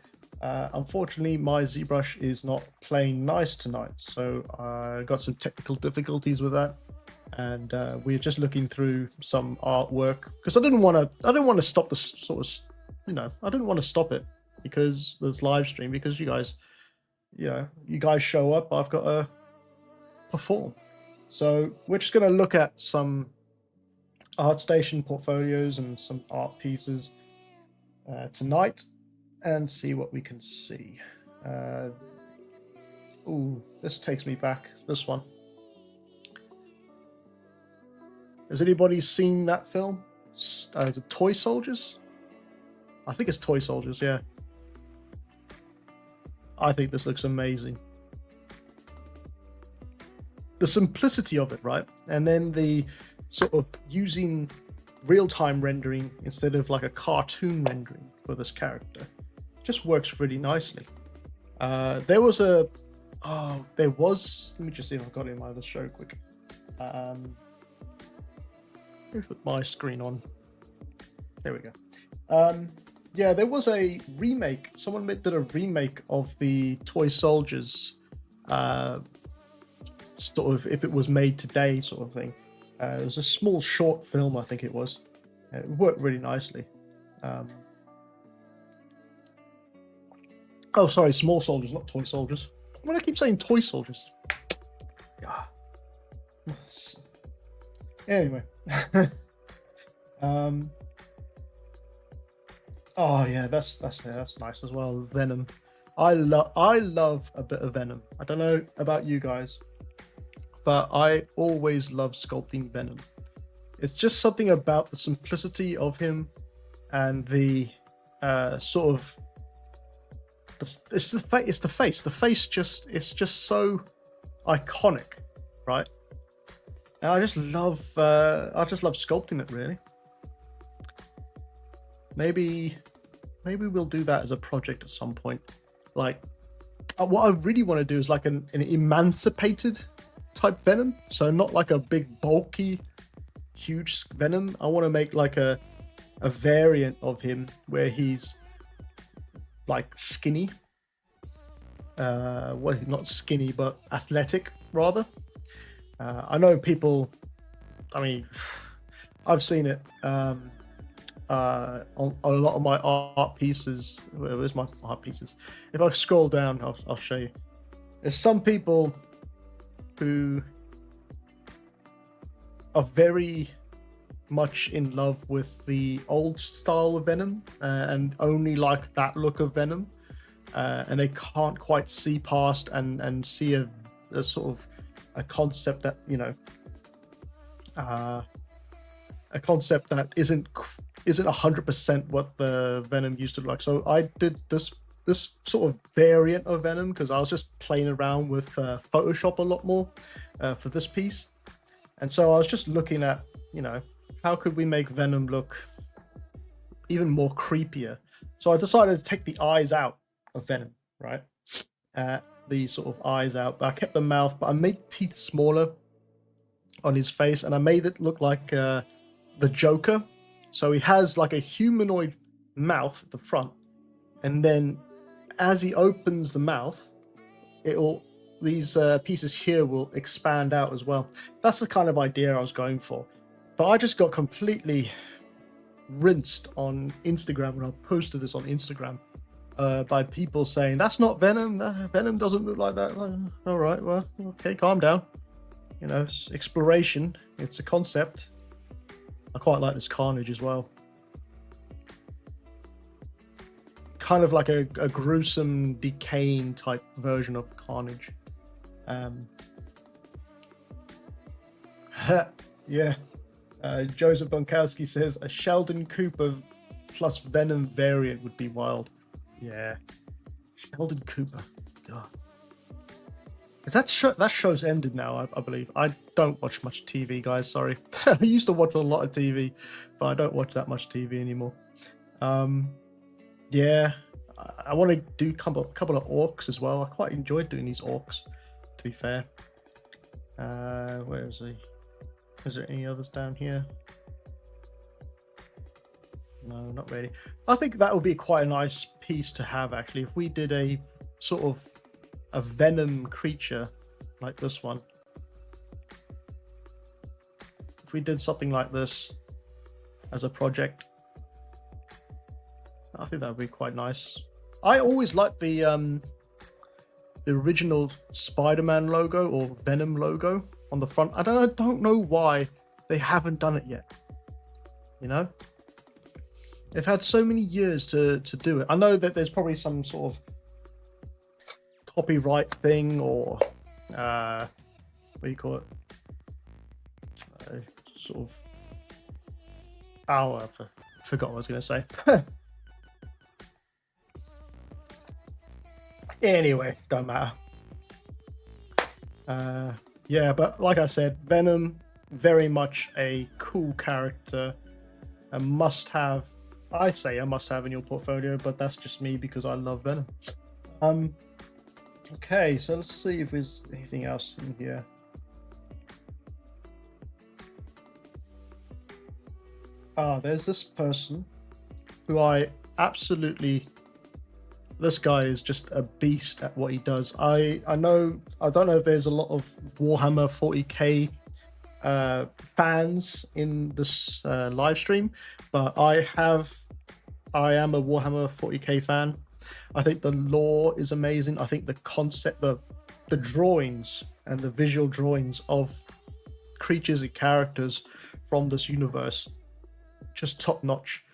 Speaker 1: unfortunately my ZBrush is not playing nice tonight, so I got some technical difficulties with that, and we're just looking through some artwork because I didn't want to stop the sort of, you know, I didn't want to stop it because there's live stream, because you guys, you know, you guys show up, I've got to perform. So we're just going to look at some ArtStation portfolios and some art pieces tonight and see what we can see. Ooh, this takes me back, this one. Has anybody seen that film? The Toy Soldiers? I think it's Toy Soldiers, yeah. I think this looks amazing. The simplicity of it, right? And then the sort of using real-time rendering instead of like a cartoon rendering for this character just works really nicely. There was, let me just see if I've got it in my other show quick. Let me put my screen on. There we go. Yeah, there was a remake. Someone did a remake of the Toy Soldiers, sort of if it was made today sort of thing. It was a small short film, I think it was. It worked really nicely. Oh, sorry, Small Soldiers, not Toy Soldiers. Why do I keep saying Toy Soldiers? Yeah. Anyway. Oh yeah, that's nice as well. Venom. I love a bit of Venom. I don't know about you guys, but I always love sculpting Venom. It's just something about the simplicity of him and the sort of it's the face. The face it's just so iconic, right? And I just love sculpting it, really. Maybe we'll do that as a project at some point. Like, what I really want to do is like an emancipated type Venom. So not like a big bulky, huge Venom. I want to make like a variant of him where he's like skinny. Not skinny, but athletic rather. I know people. I mean, I've seen it. On a lot of my art pieces. Where's my art pieces? If I scroll down, I'll show you. There's some people who are very much in love with the old style of Venom and only like that look of Venom, and they can't quite see past and see a sort of a concept that, you know, a concept that isn't 100% what the Venom used to look like. So I did this sort of variant of Venom because I was just playing around with Photoshop a lot more for this piece. And so I was just looking at, you know, how could we make Venom look even more creepier? So I decided to take the eyes out of Venom, right? The sort of eyes out, but I kept the mouth, but I made teeth smaller on his face, and I made it look like the Joker. So he has like a humanoid mouth at the front, and then as he opens the mouth, these pieces here will expand out as well. That's the kind of idea I was going for. But I just got completely rinsed on Instagram when I posted this on Instagram by people saying, that's not Venom. Venom doesn't look like that. Like, all right, well, okay, calm down. You know, it's exploration. It's a concept. I quite like this Carnage as well. Kind of like a gruesome, decaying type version of Carnage. Yeah. Joseph Bonkowski says a Sheldon Cooper plus Venom variant would be wild. Yeah. Sheldon Cooper. God. Is that show's ended now? I believe. I don't watch much TV, guys. Sorry. I used to watch a lot of TV, but I don't watch that much TV anymore. Yeah, I want to do a couple of orcs as well. I quite enjoyed doing these orcs, to be fair. Where is he? Is there any others down here? No, not really. I think that would be quite a nice piece to have, actually, if we did a sort of a venom creature like this one. If we did something like this as a project, I think that would be quite nice. I always liked the original Spider-Man logo or Venom logo on the front. I don't know why they haven't done it yet. You know, they've had so many years to do it. I know that there's probably some sort of copyright thing, or what do you call it? Sort of. Oh, I forgot what I was going to say. Anyway, don't matter. Yeah, but like I said, Venom, very much a cool character, a must-have. I say a must-have in your portfolio, but that's just me because I love Venom. Okay, so let's see if there's anything else in here. There's this person who I absolutely. This guy is just a beast at what he does. I don't know if there's a lot of Warhammer 40k fans in this live stream, but I am a Warhammer 40k fan. I think the lore is amazing. I think the concept, the drawings and the visual drawings of creatures and characters from this universe, just top notch.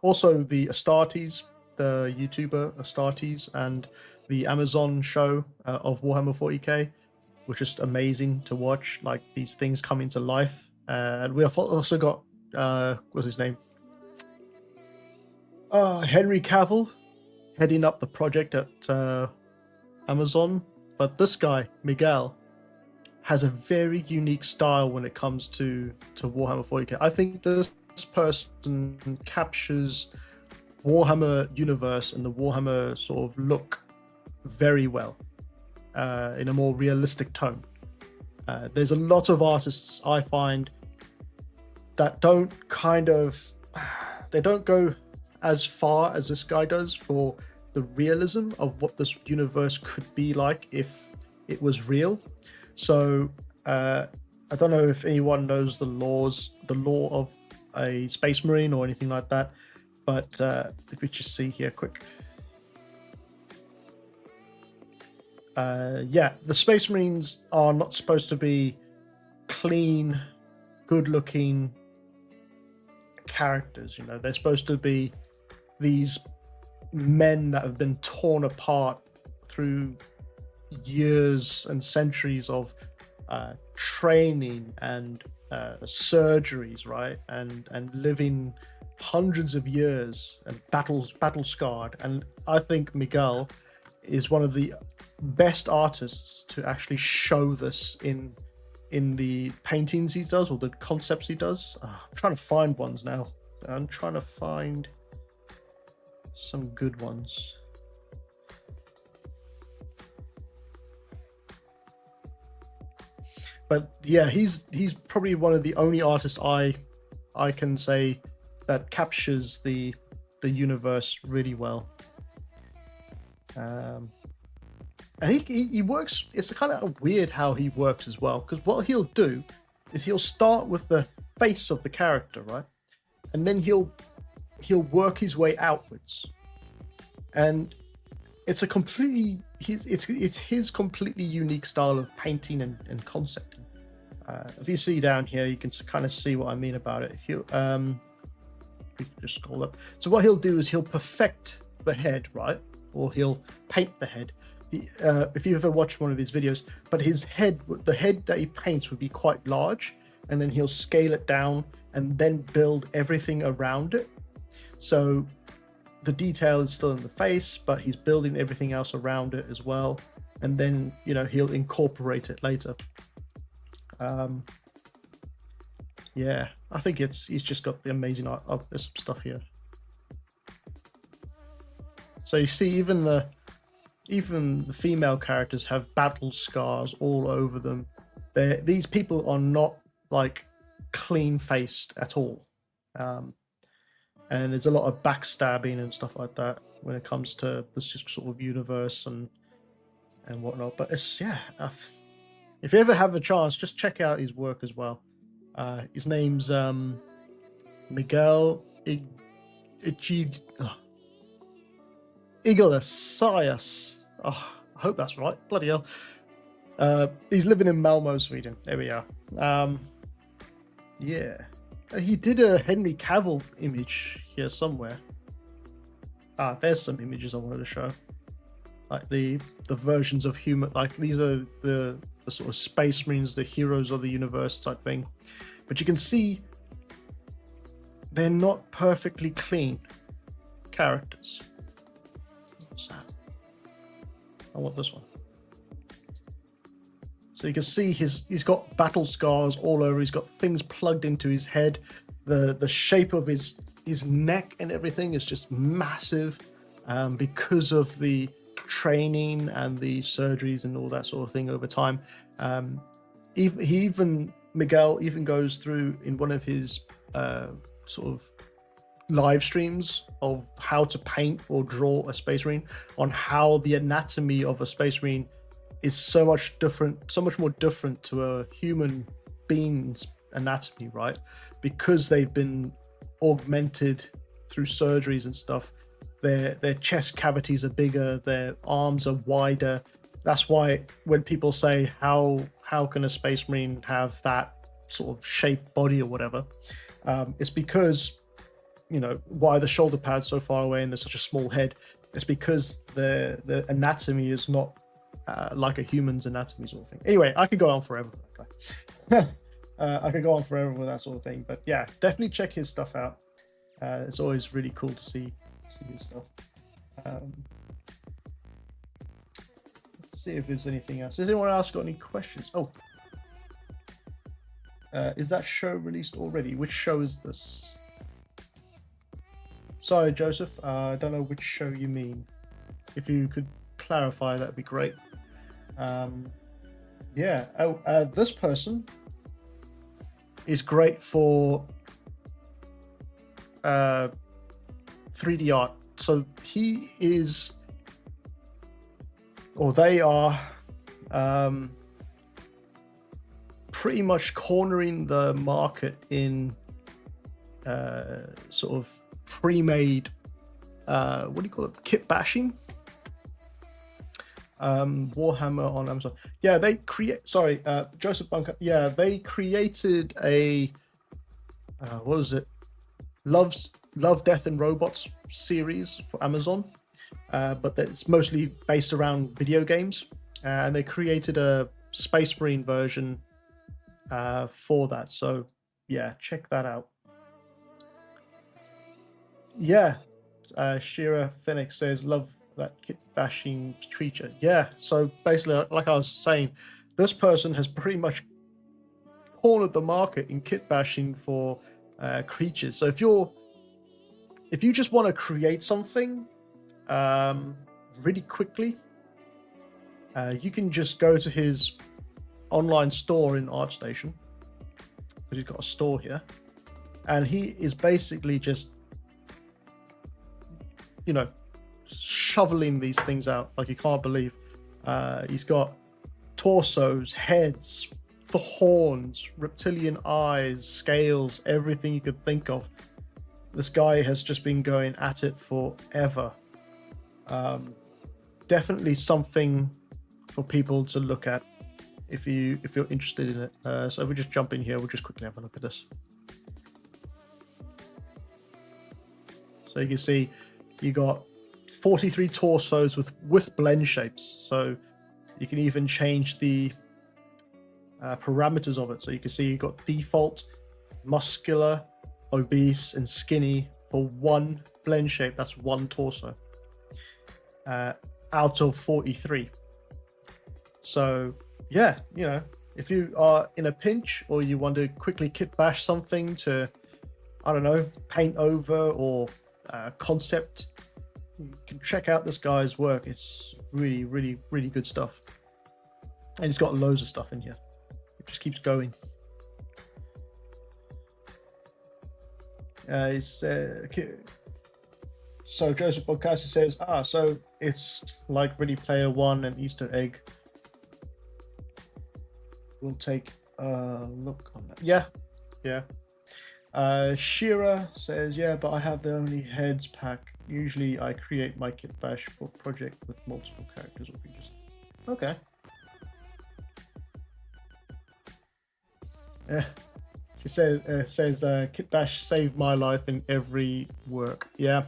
Speaker 1: Also, the Astartes, the YouTuber Astartes, and the Amazon show of Warhammer 40k was just amazing to watch. Like, these things come into life. And we have also got, what's his name? Henry Cavill heading up the project at Amazon. But this guy, Miguel, has a very unique style when it comes to Warhammer 40k. I think this person captures Warhammer universe and the Warhammer sort of look very well in a more realistic tone. There's a lot of artists I find that don't go as far as this guy does for the realism of what this universe could be like if it was real. So I don't know if anyone knows the law of a Space Marine or anything like that, but if we just see here quick. Yeah, the Space Marines are not supposed to be clean, good-looking characters. You know, they're supposed to be these men that have been torn apart through years and centuries of training and surgeries, right, and living hundreds of years and battle scarred. And I think Miguel is one of the best artists to actually show this in the paintings he does, or the concepts he does. I'm trying to find ones now. I'm trying to find some good ones. But yeah, he's probably one of the only artists I can say that captures the universe really well. And he works. It's kind of weird how he works as well, because what he'll do is he'll start with the face of the character, right, and then he'll work his way outwards, and it's his completely unique style of painting and concepting. If you see down here, you can kind of see what I mean about it. If you just scroll up. So what he'll do is he'll perfect the head, right? Or he'll paint the head. If you ever watched one of his videos, but the head that he paints would be quite large, and then he'll scale it down and then build everything around it. So the detail is still in the face, but he's building everything else around it as well. And then, you know, he'll incorporate it later. Yeah, I think he's just got the amazing art. Oh, there's some stuff here. So you see, even the female characters have battle scars all over them. These people are not like clean faced at all. And there's a lot of backstabbing and stuff like that when it comes to this sort of universe and whatnot. But it's, yeah, if you ever have a chance, just check out his work as well. His name's Miguel Iglesias. Oh, I hope that's right. Bloody hell. He's living in Malmo, Sweden. There we are. Yeah. He did a Henry Cavill image here somewhere. There's some images I wanted to show. Like the versions of human, like these are the sort of space marines, the heroes of the universe type thing. But you can see they're not perfectly clean characters. What's that? I want this one. So you can see he's got battle scars all over. He's got things plugged into his head. The shape of his neck and everything is just massive because of the training and the surgeries and all that sort of thing over time. Miguel even goes through in one of his sort of live streams of how to paint or draw a space marine, on how the anatomy of a space marine is so much more different to a human being's anatomy, right? Because they've been augmented through surgeries and stuff. Their chest cavities are bigger, their arms are wider. That's why when people say how can a space marine have that sort of shaped body or whatever, it's because, you know, why the shoulder pad's so far away and there's such a small head. It's because the anatomy is not like a human's anatomy sort of thing. Anyway, I could go on forever with that guy. I could go on forever with that sort of thing. But yeah, definitely check his stuff out. It's always really cool to see his stuff. Let's see if there's anything else. Has anyone else got any questions? Oh, is that show released already? Which show is this? Sorry, Joseph, I don't know which show you mean. If you could clarify, that'd be great. Yeah. This person is great for 3D art. So he is, or they are, pretty much cornering the market in sort of pre-made, what do you call it, kit bashing. Warhammer on Amazon. Yeah, they create, sorry, Joseph Bunker. Yeah, they created a what was it, Love, Death and Robots series for Amazon, but it's mostly based around video games, and they created a Space Marine version for that. So yeah, check that out. Yeah, Shira Phoenix says, love that kit bashing creature. Yeah, so basically, like I was saying, this person has pretty much cornered the market in kit bashing for creatures. So if you just want to create something really quickly, you can just go to his online store in ArtStation, because he's got a store here, and he is basically just, you know, shoveling these things out like you can't believe. He's got torsos, heads, the horns, reptilian eyes, scales, everything you could think of. This guy has just been going at it forever. Definitely something for people to look at if you're interested in it. So if we just jump in here, we'll just quickly have a look at this. So you can see you got 43 torsos with blend shapes. So you can even change the parameters of it. So you can see you've got default, muscular, obese, and skinny for one blend shape. That's one torso out of 43. So yeah, you know, if you are in a pinch or you want to quickly kit bash something to, I don't know, paint over or concept, you can check out this guy's work. It's really, really, really good stuff. And he's got loads of stuff in here. It just keeps going. So Joseph Podcast says, so it's like Ready Player One and Easter Egg. We'll take a look on that. Yeah. Shira says, yeah, but I have the only heads pack. Usually I create my kit bash for project with multiple characters or features. Okay. Yeah. She says kit bash saved my life in every work. Yeah.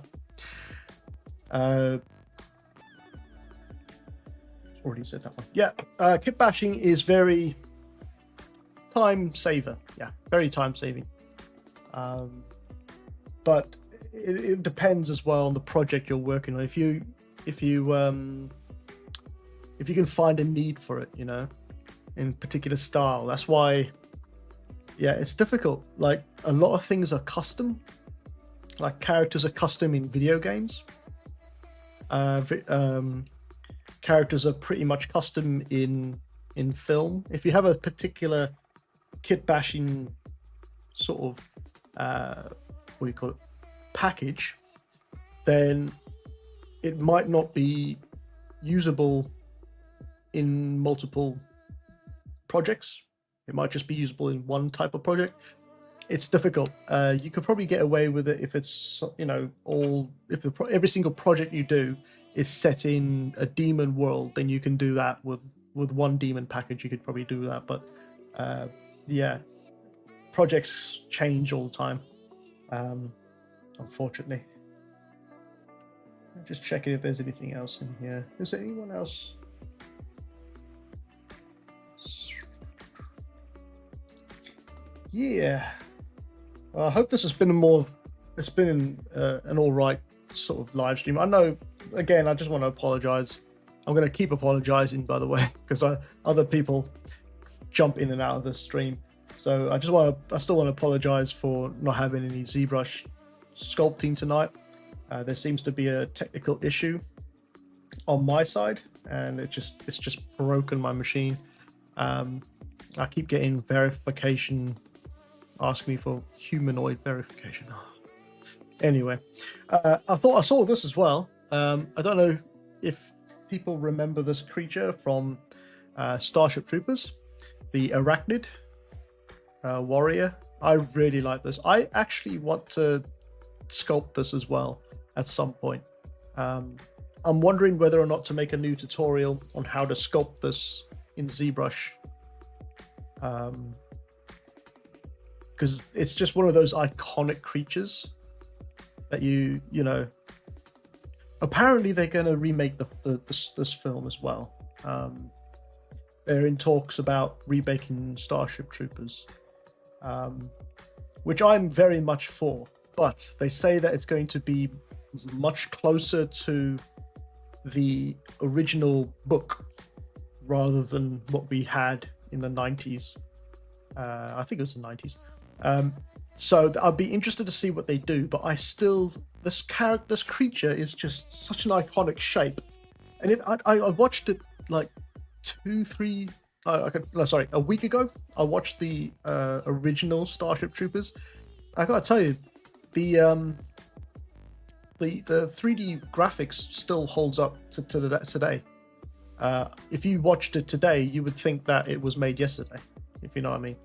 Speaker 1: Already said that one. Yeah. Kit bashing is very time saver. Yeah, very time saving. But it depends as well on the project you're working on. If you can find a need for it, you know, in particular style. That's why, yeah, it's difficult. Like a lot of things are custom. Like characters are custom in video games. Characters are pretty much custom in film. If you have a particular kit bashing sort of what do you call it, package, then it might not be usable in multiple projects. It might just be usable in one type of project. It's difficult. You could probably get away with it if it's, you know, every single project you do is set in a demon world, then you can do that with one demon package. You could probably do that, but yeah, projects change all the time, unfortunately. I'm just checking if there's anything else in here. Is there anyone else? Yeah. Well, I hope this has been an all right sort of live stream. I know, again, I just want to apologize. I'm going to keep apologizing, by the way, because other people jump in and out of the stream. So I still want to apologize for not having any ZBrush sculpting tonight. There seems to be a technical issue on my side, and it's just broken my machine. I keep getting verification, asking me for humanoid verification. Anyway, I thought I saw this as well. I don't know if people remember this creature from Starship Troopers, the Arachnid warrior. I really like this. I actually want to sculpt this as well at some point. I'm wondering whether or not to make a new tutorial on how to sculpt this in ZBrush, because it's just one of those iconic creatures that you know. Apparently they're going to remake this film as well. They're in talks about remaking Starship Troopers, which I'm very much for, but they say that it's going to be much closer to the original book rather than what we had in the 90s. I think it was the 90s. So I'd be interested to see what they do, but this creature is just such an iconic shape. And I watched it like a week ago. I watched the original Starship Troopers. I gotta tell you, the 3D graphics still holds up to today. If you watched it today, you would think that it was made yesterday, if you know what I mean.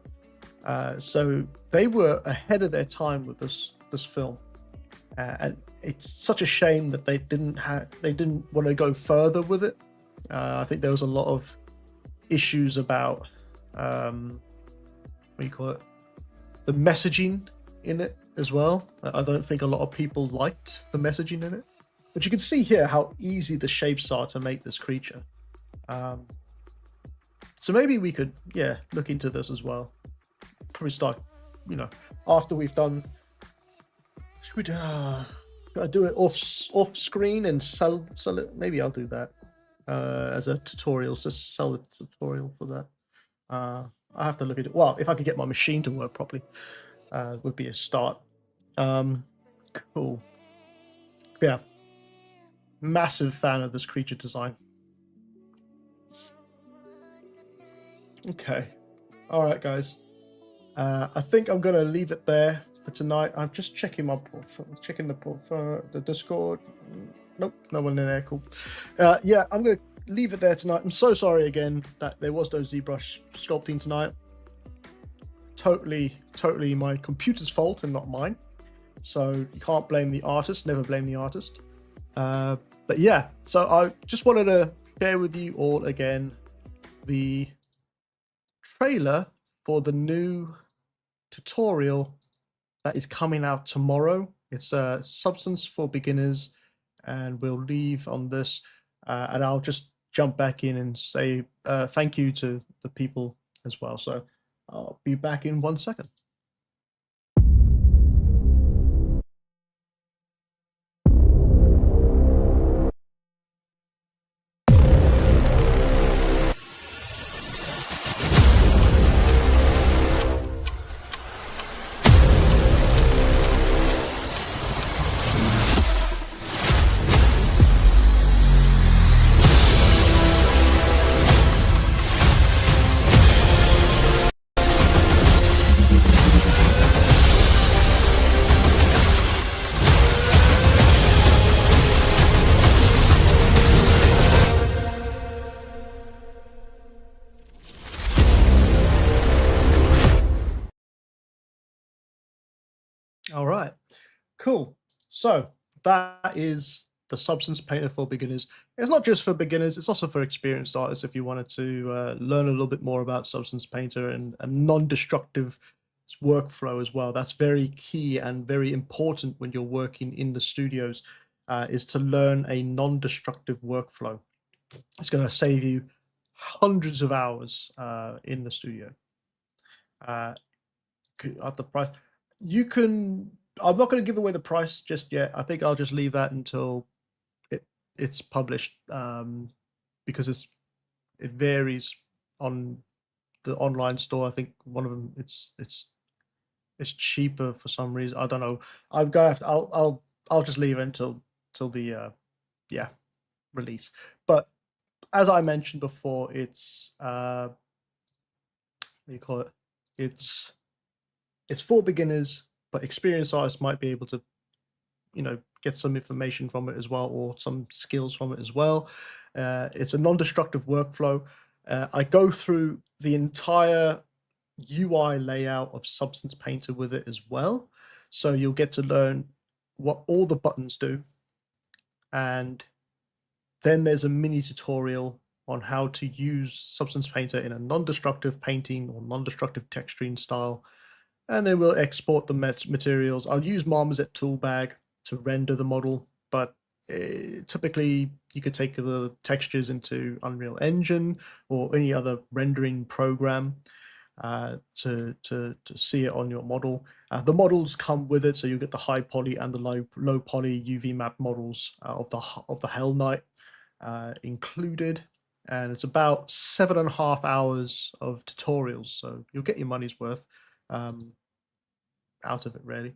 Speaker 1: So they were ahead of their time with this film, and it's such a shame that they didn't want to go further with it. I think there was a lot of issues about what do you call it, the messaging in it as well. I don't think a lot of people liked the messaging in it, but you can see here how easy the shapes are to make this creature. So maybe we could, look into this as well. Probably start, after we've done Should we do it off screen and sell it? Maybe I'll do that as a tutorial. Just sell the tutorial for that. I have to look at it. Well, if I could get my machine to work properly, would be a start. Cool. Yeah, massive fan of this creature design. Okay, all right, guys. I think I'm gonna leave it there for tonight. I'm just checking the Discord. Nope, no one in there. Cool. Yeah, I'm gonna leave it there tonight. I'm so sorry again that there was no ZBrush sculpting tonight. Totally my computer's fault and not mine. So you can't blame the artist. Never blame the artist. But yeah, so I just wanted to share with you all again the trailer for the new tutorial that is coming out tomorrow. It's a Substance for Beginners, and we'll leave on this, and I'll just jump back in and say thank you to the people as well. So I'll be back in 1 second. All right, cool. So that is the Substance Painter for Beginners. It's not just for beginners, it's also for experienced artists if you wanted to learn a little bit more about Substance Painter and a non-destructive workflow as well. That's very key and very important when you're working in the studios, is to learn a non-destructive workflow. It's going to save you hundreds of hours in the studio. At the price, you can. I'm not going to give away the price just yet. I think I'll just leave that until it's published, because it varies on the online store. I think one of them it's cheaper for some reason. I don't know. I'll just leave it until the release. But as I mentioned before, it's what do you call it? It's for beginners, but experienced artists might be able to, get some information from it as well, or some skills from it as well. It's a non-destructive workflow. I go through the entire UI layout of Substance Painter with it as well. So you'll get to learn what all the buttons do. And then there's a mini tutorial on how to use Substance Painter in a non-destructive painting or non-destructive texturing style. And then we'll export the materials. I'll use Marmoset Toolbag to render the model, but typically you could take the textures into Unreal Engine or any other rendering program to see it on your model. The models come with it, so you get the high poly and the low poly UV map models of the Hell Knight included. And it's about 7.5 hours of tutorials, so you'll get your money's worth out of it, really.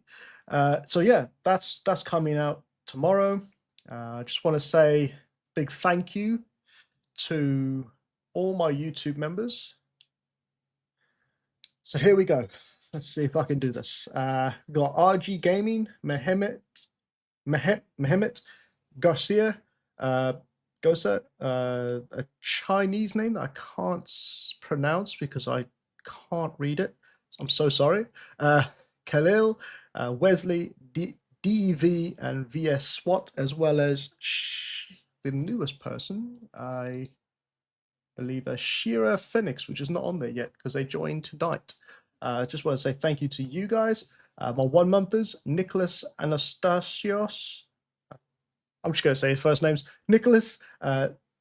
Speaker 1: So yeah, that's coming out tomorrow. I just want to say big thank you to all my YouTube members. So here we go. Let's see if I can do this. We've got RG Gaming, Mehmet Garcia, Gosa, a Chinese name that I can't pronounce because I can't read it. I'm so sorry. Khalil, Wesley, DEV, and VS SWAT, as well as the newest person, I believe, Shira Phoenix, which is not on there yet because they joined tonight. I just want to say thank you to you guys. My 1-monthers, Nicholas Anastasios. I'm just going to say his first names. Nicholas,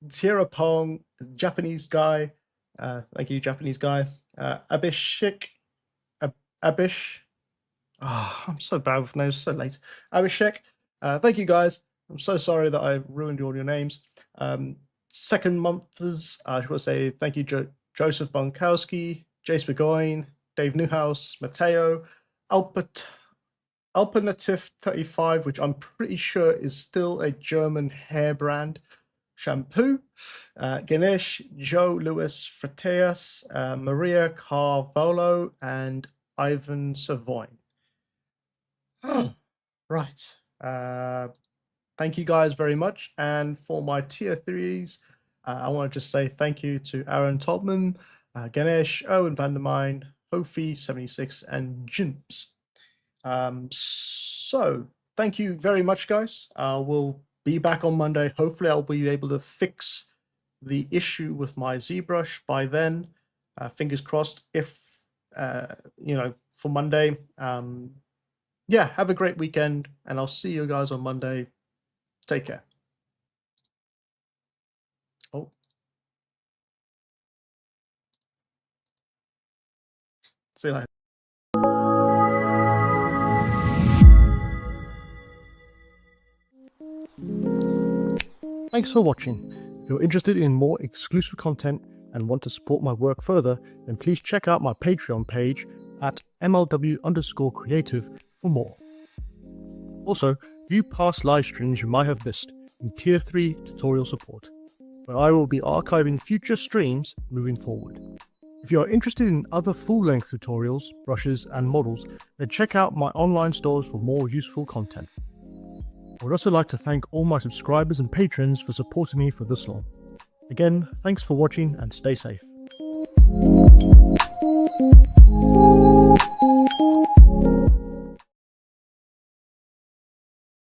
Speaker 1: Sierra Pong, Japanese guy. Thank you, Japanese guy. Abishik. Abish. Oh, I'm so bad with names, so late. Abhishek, thank you guys. I'm so sorry that I ruined all your names. Second monthers, I will say thank you, Joseph Bonkowski, Jace Burgoyne, Dave Newhouse, Mateo, Alpernatif 35, which I'm pretty sure is still a German hair brand shampoo, Ganesh, Joe Louis Frateas, Maria Carvalho, and Ivan Savoyne. Oh, right. Thank you guys very much. And for my tier threes, I want to just say thank you to Aaron Tolman, Ganesh, Owen Vandermine, Hofi76, and Jimps. So thank you very much, guys. We'll be back on Monday. Hopefully, I'll be able to fix the issue with my ZBrush by then. Fingers crossed. If for Monday. Yeah, have a great weekend, and I'll see you guys on Monday. Take care. Oh, see you later. Thanks for watching. If you're interested in more exclusive content and want to support my work further, then please check out my Patreon page at MLW_creative for more. Also, view past live streams you might have missed in Tier 3 tutorial support, where I will be archiving future streams moving forward. If you are interested in other full-length tutorials, brushes, and models, then check out my online stores for more useful content. I would also like to thank all my subscribers and patrons for supporting me for this long. Again, thanks for watching and stay safe.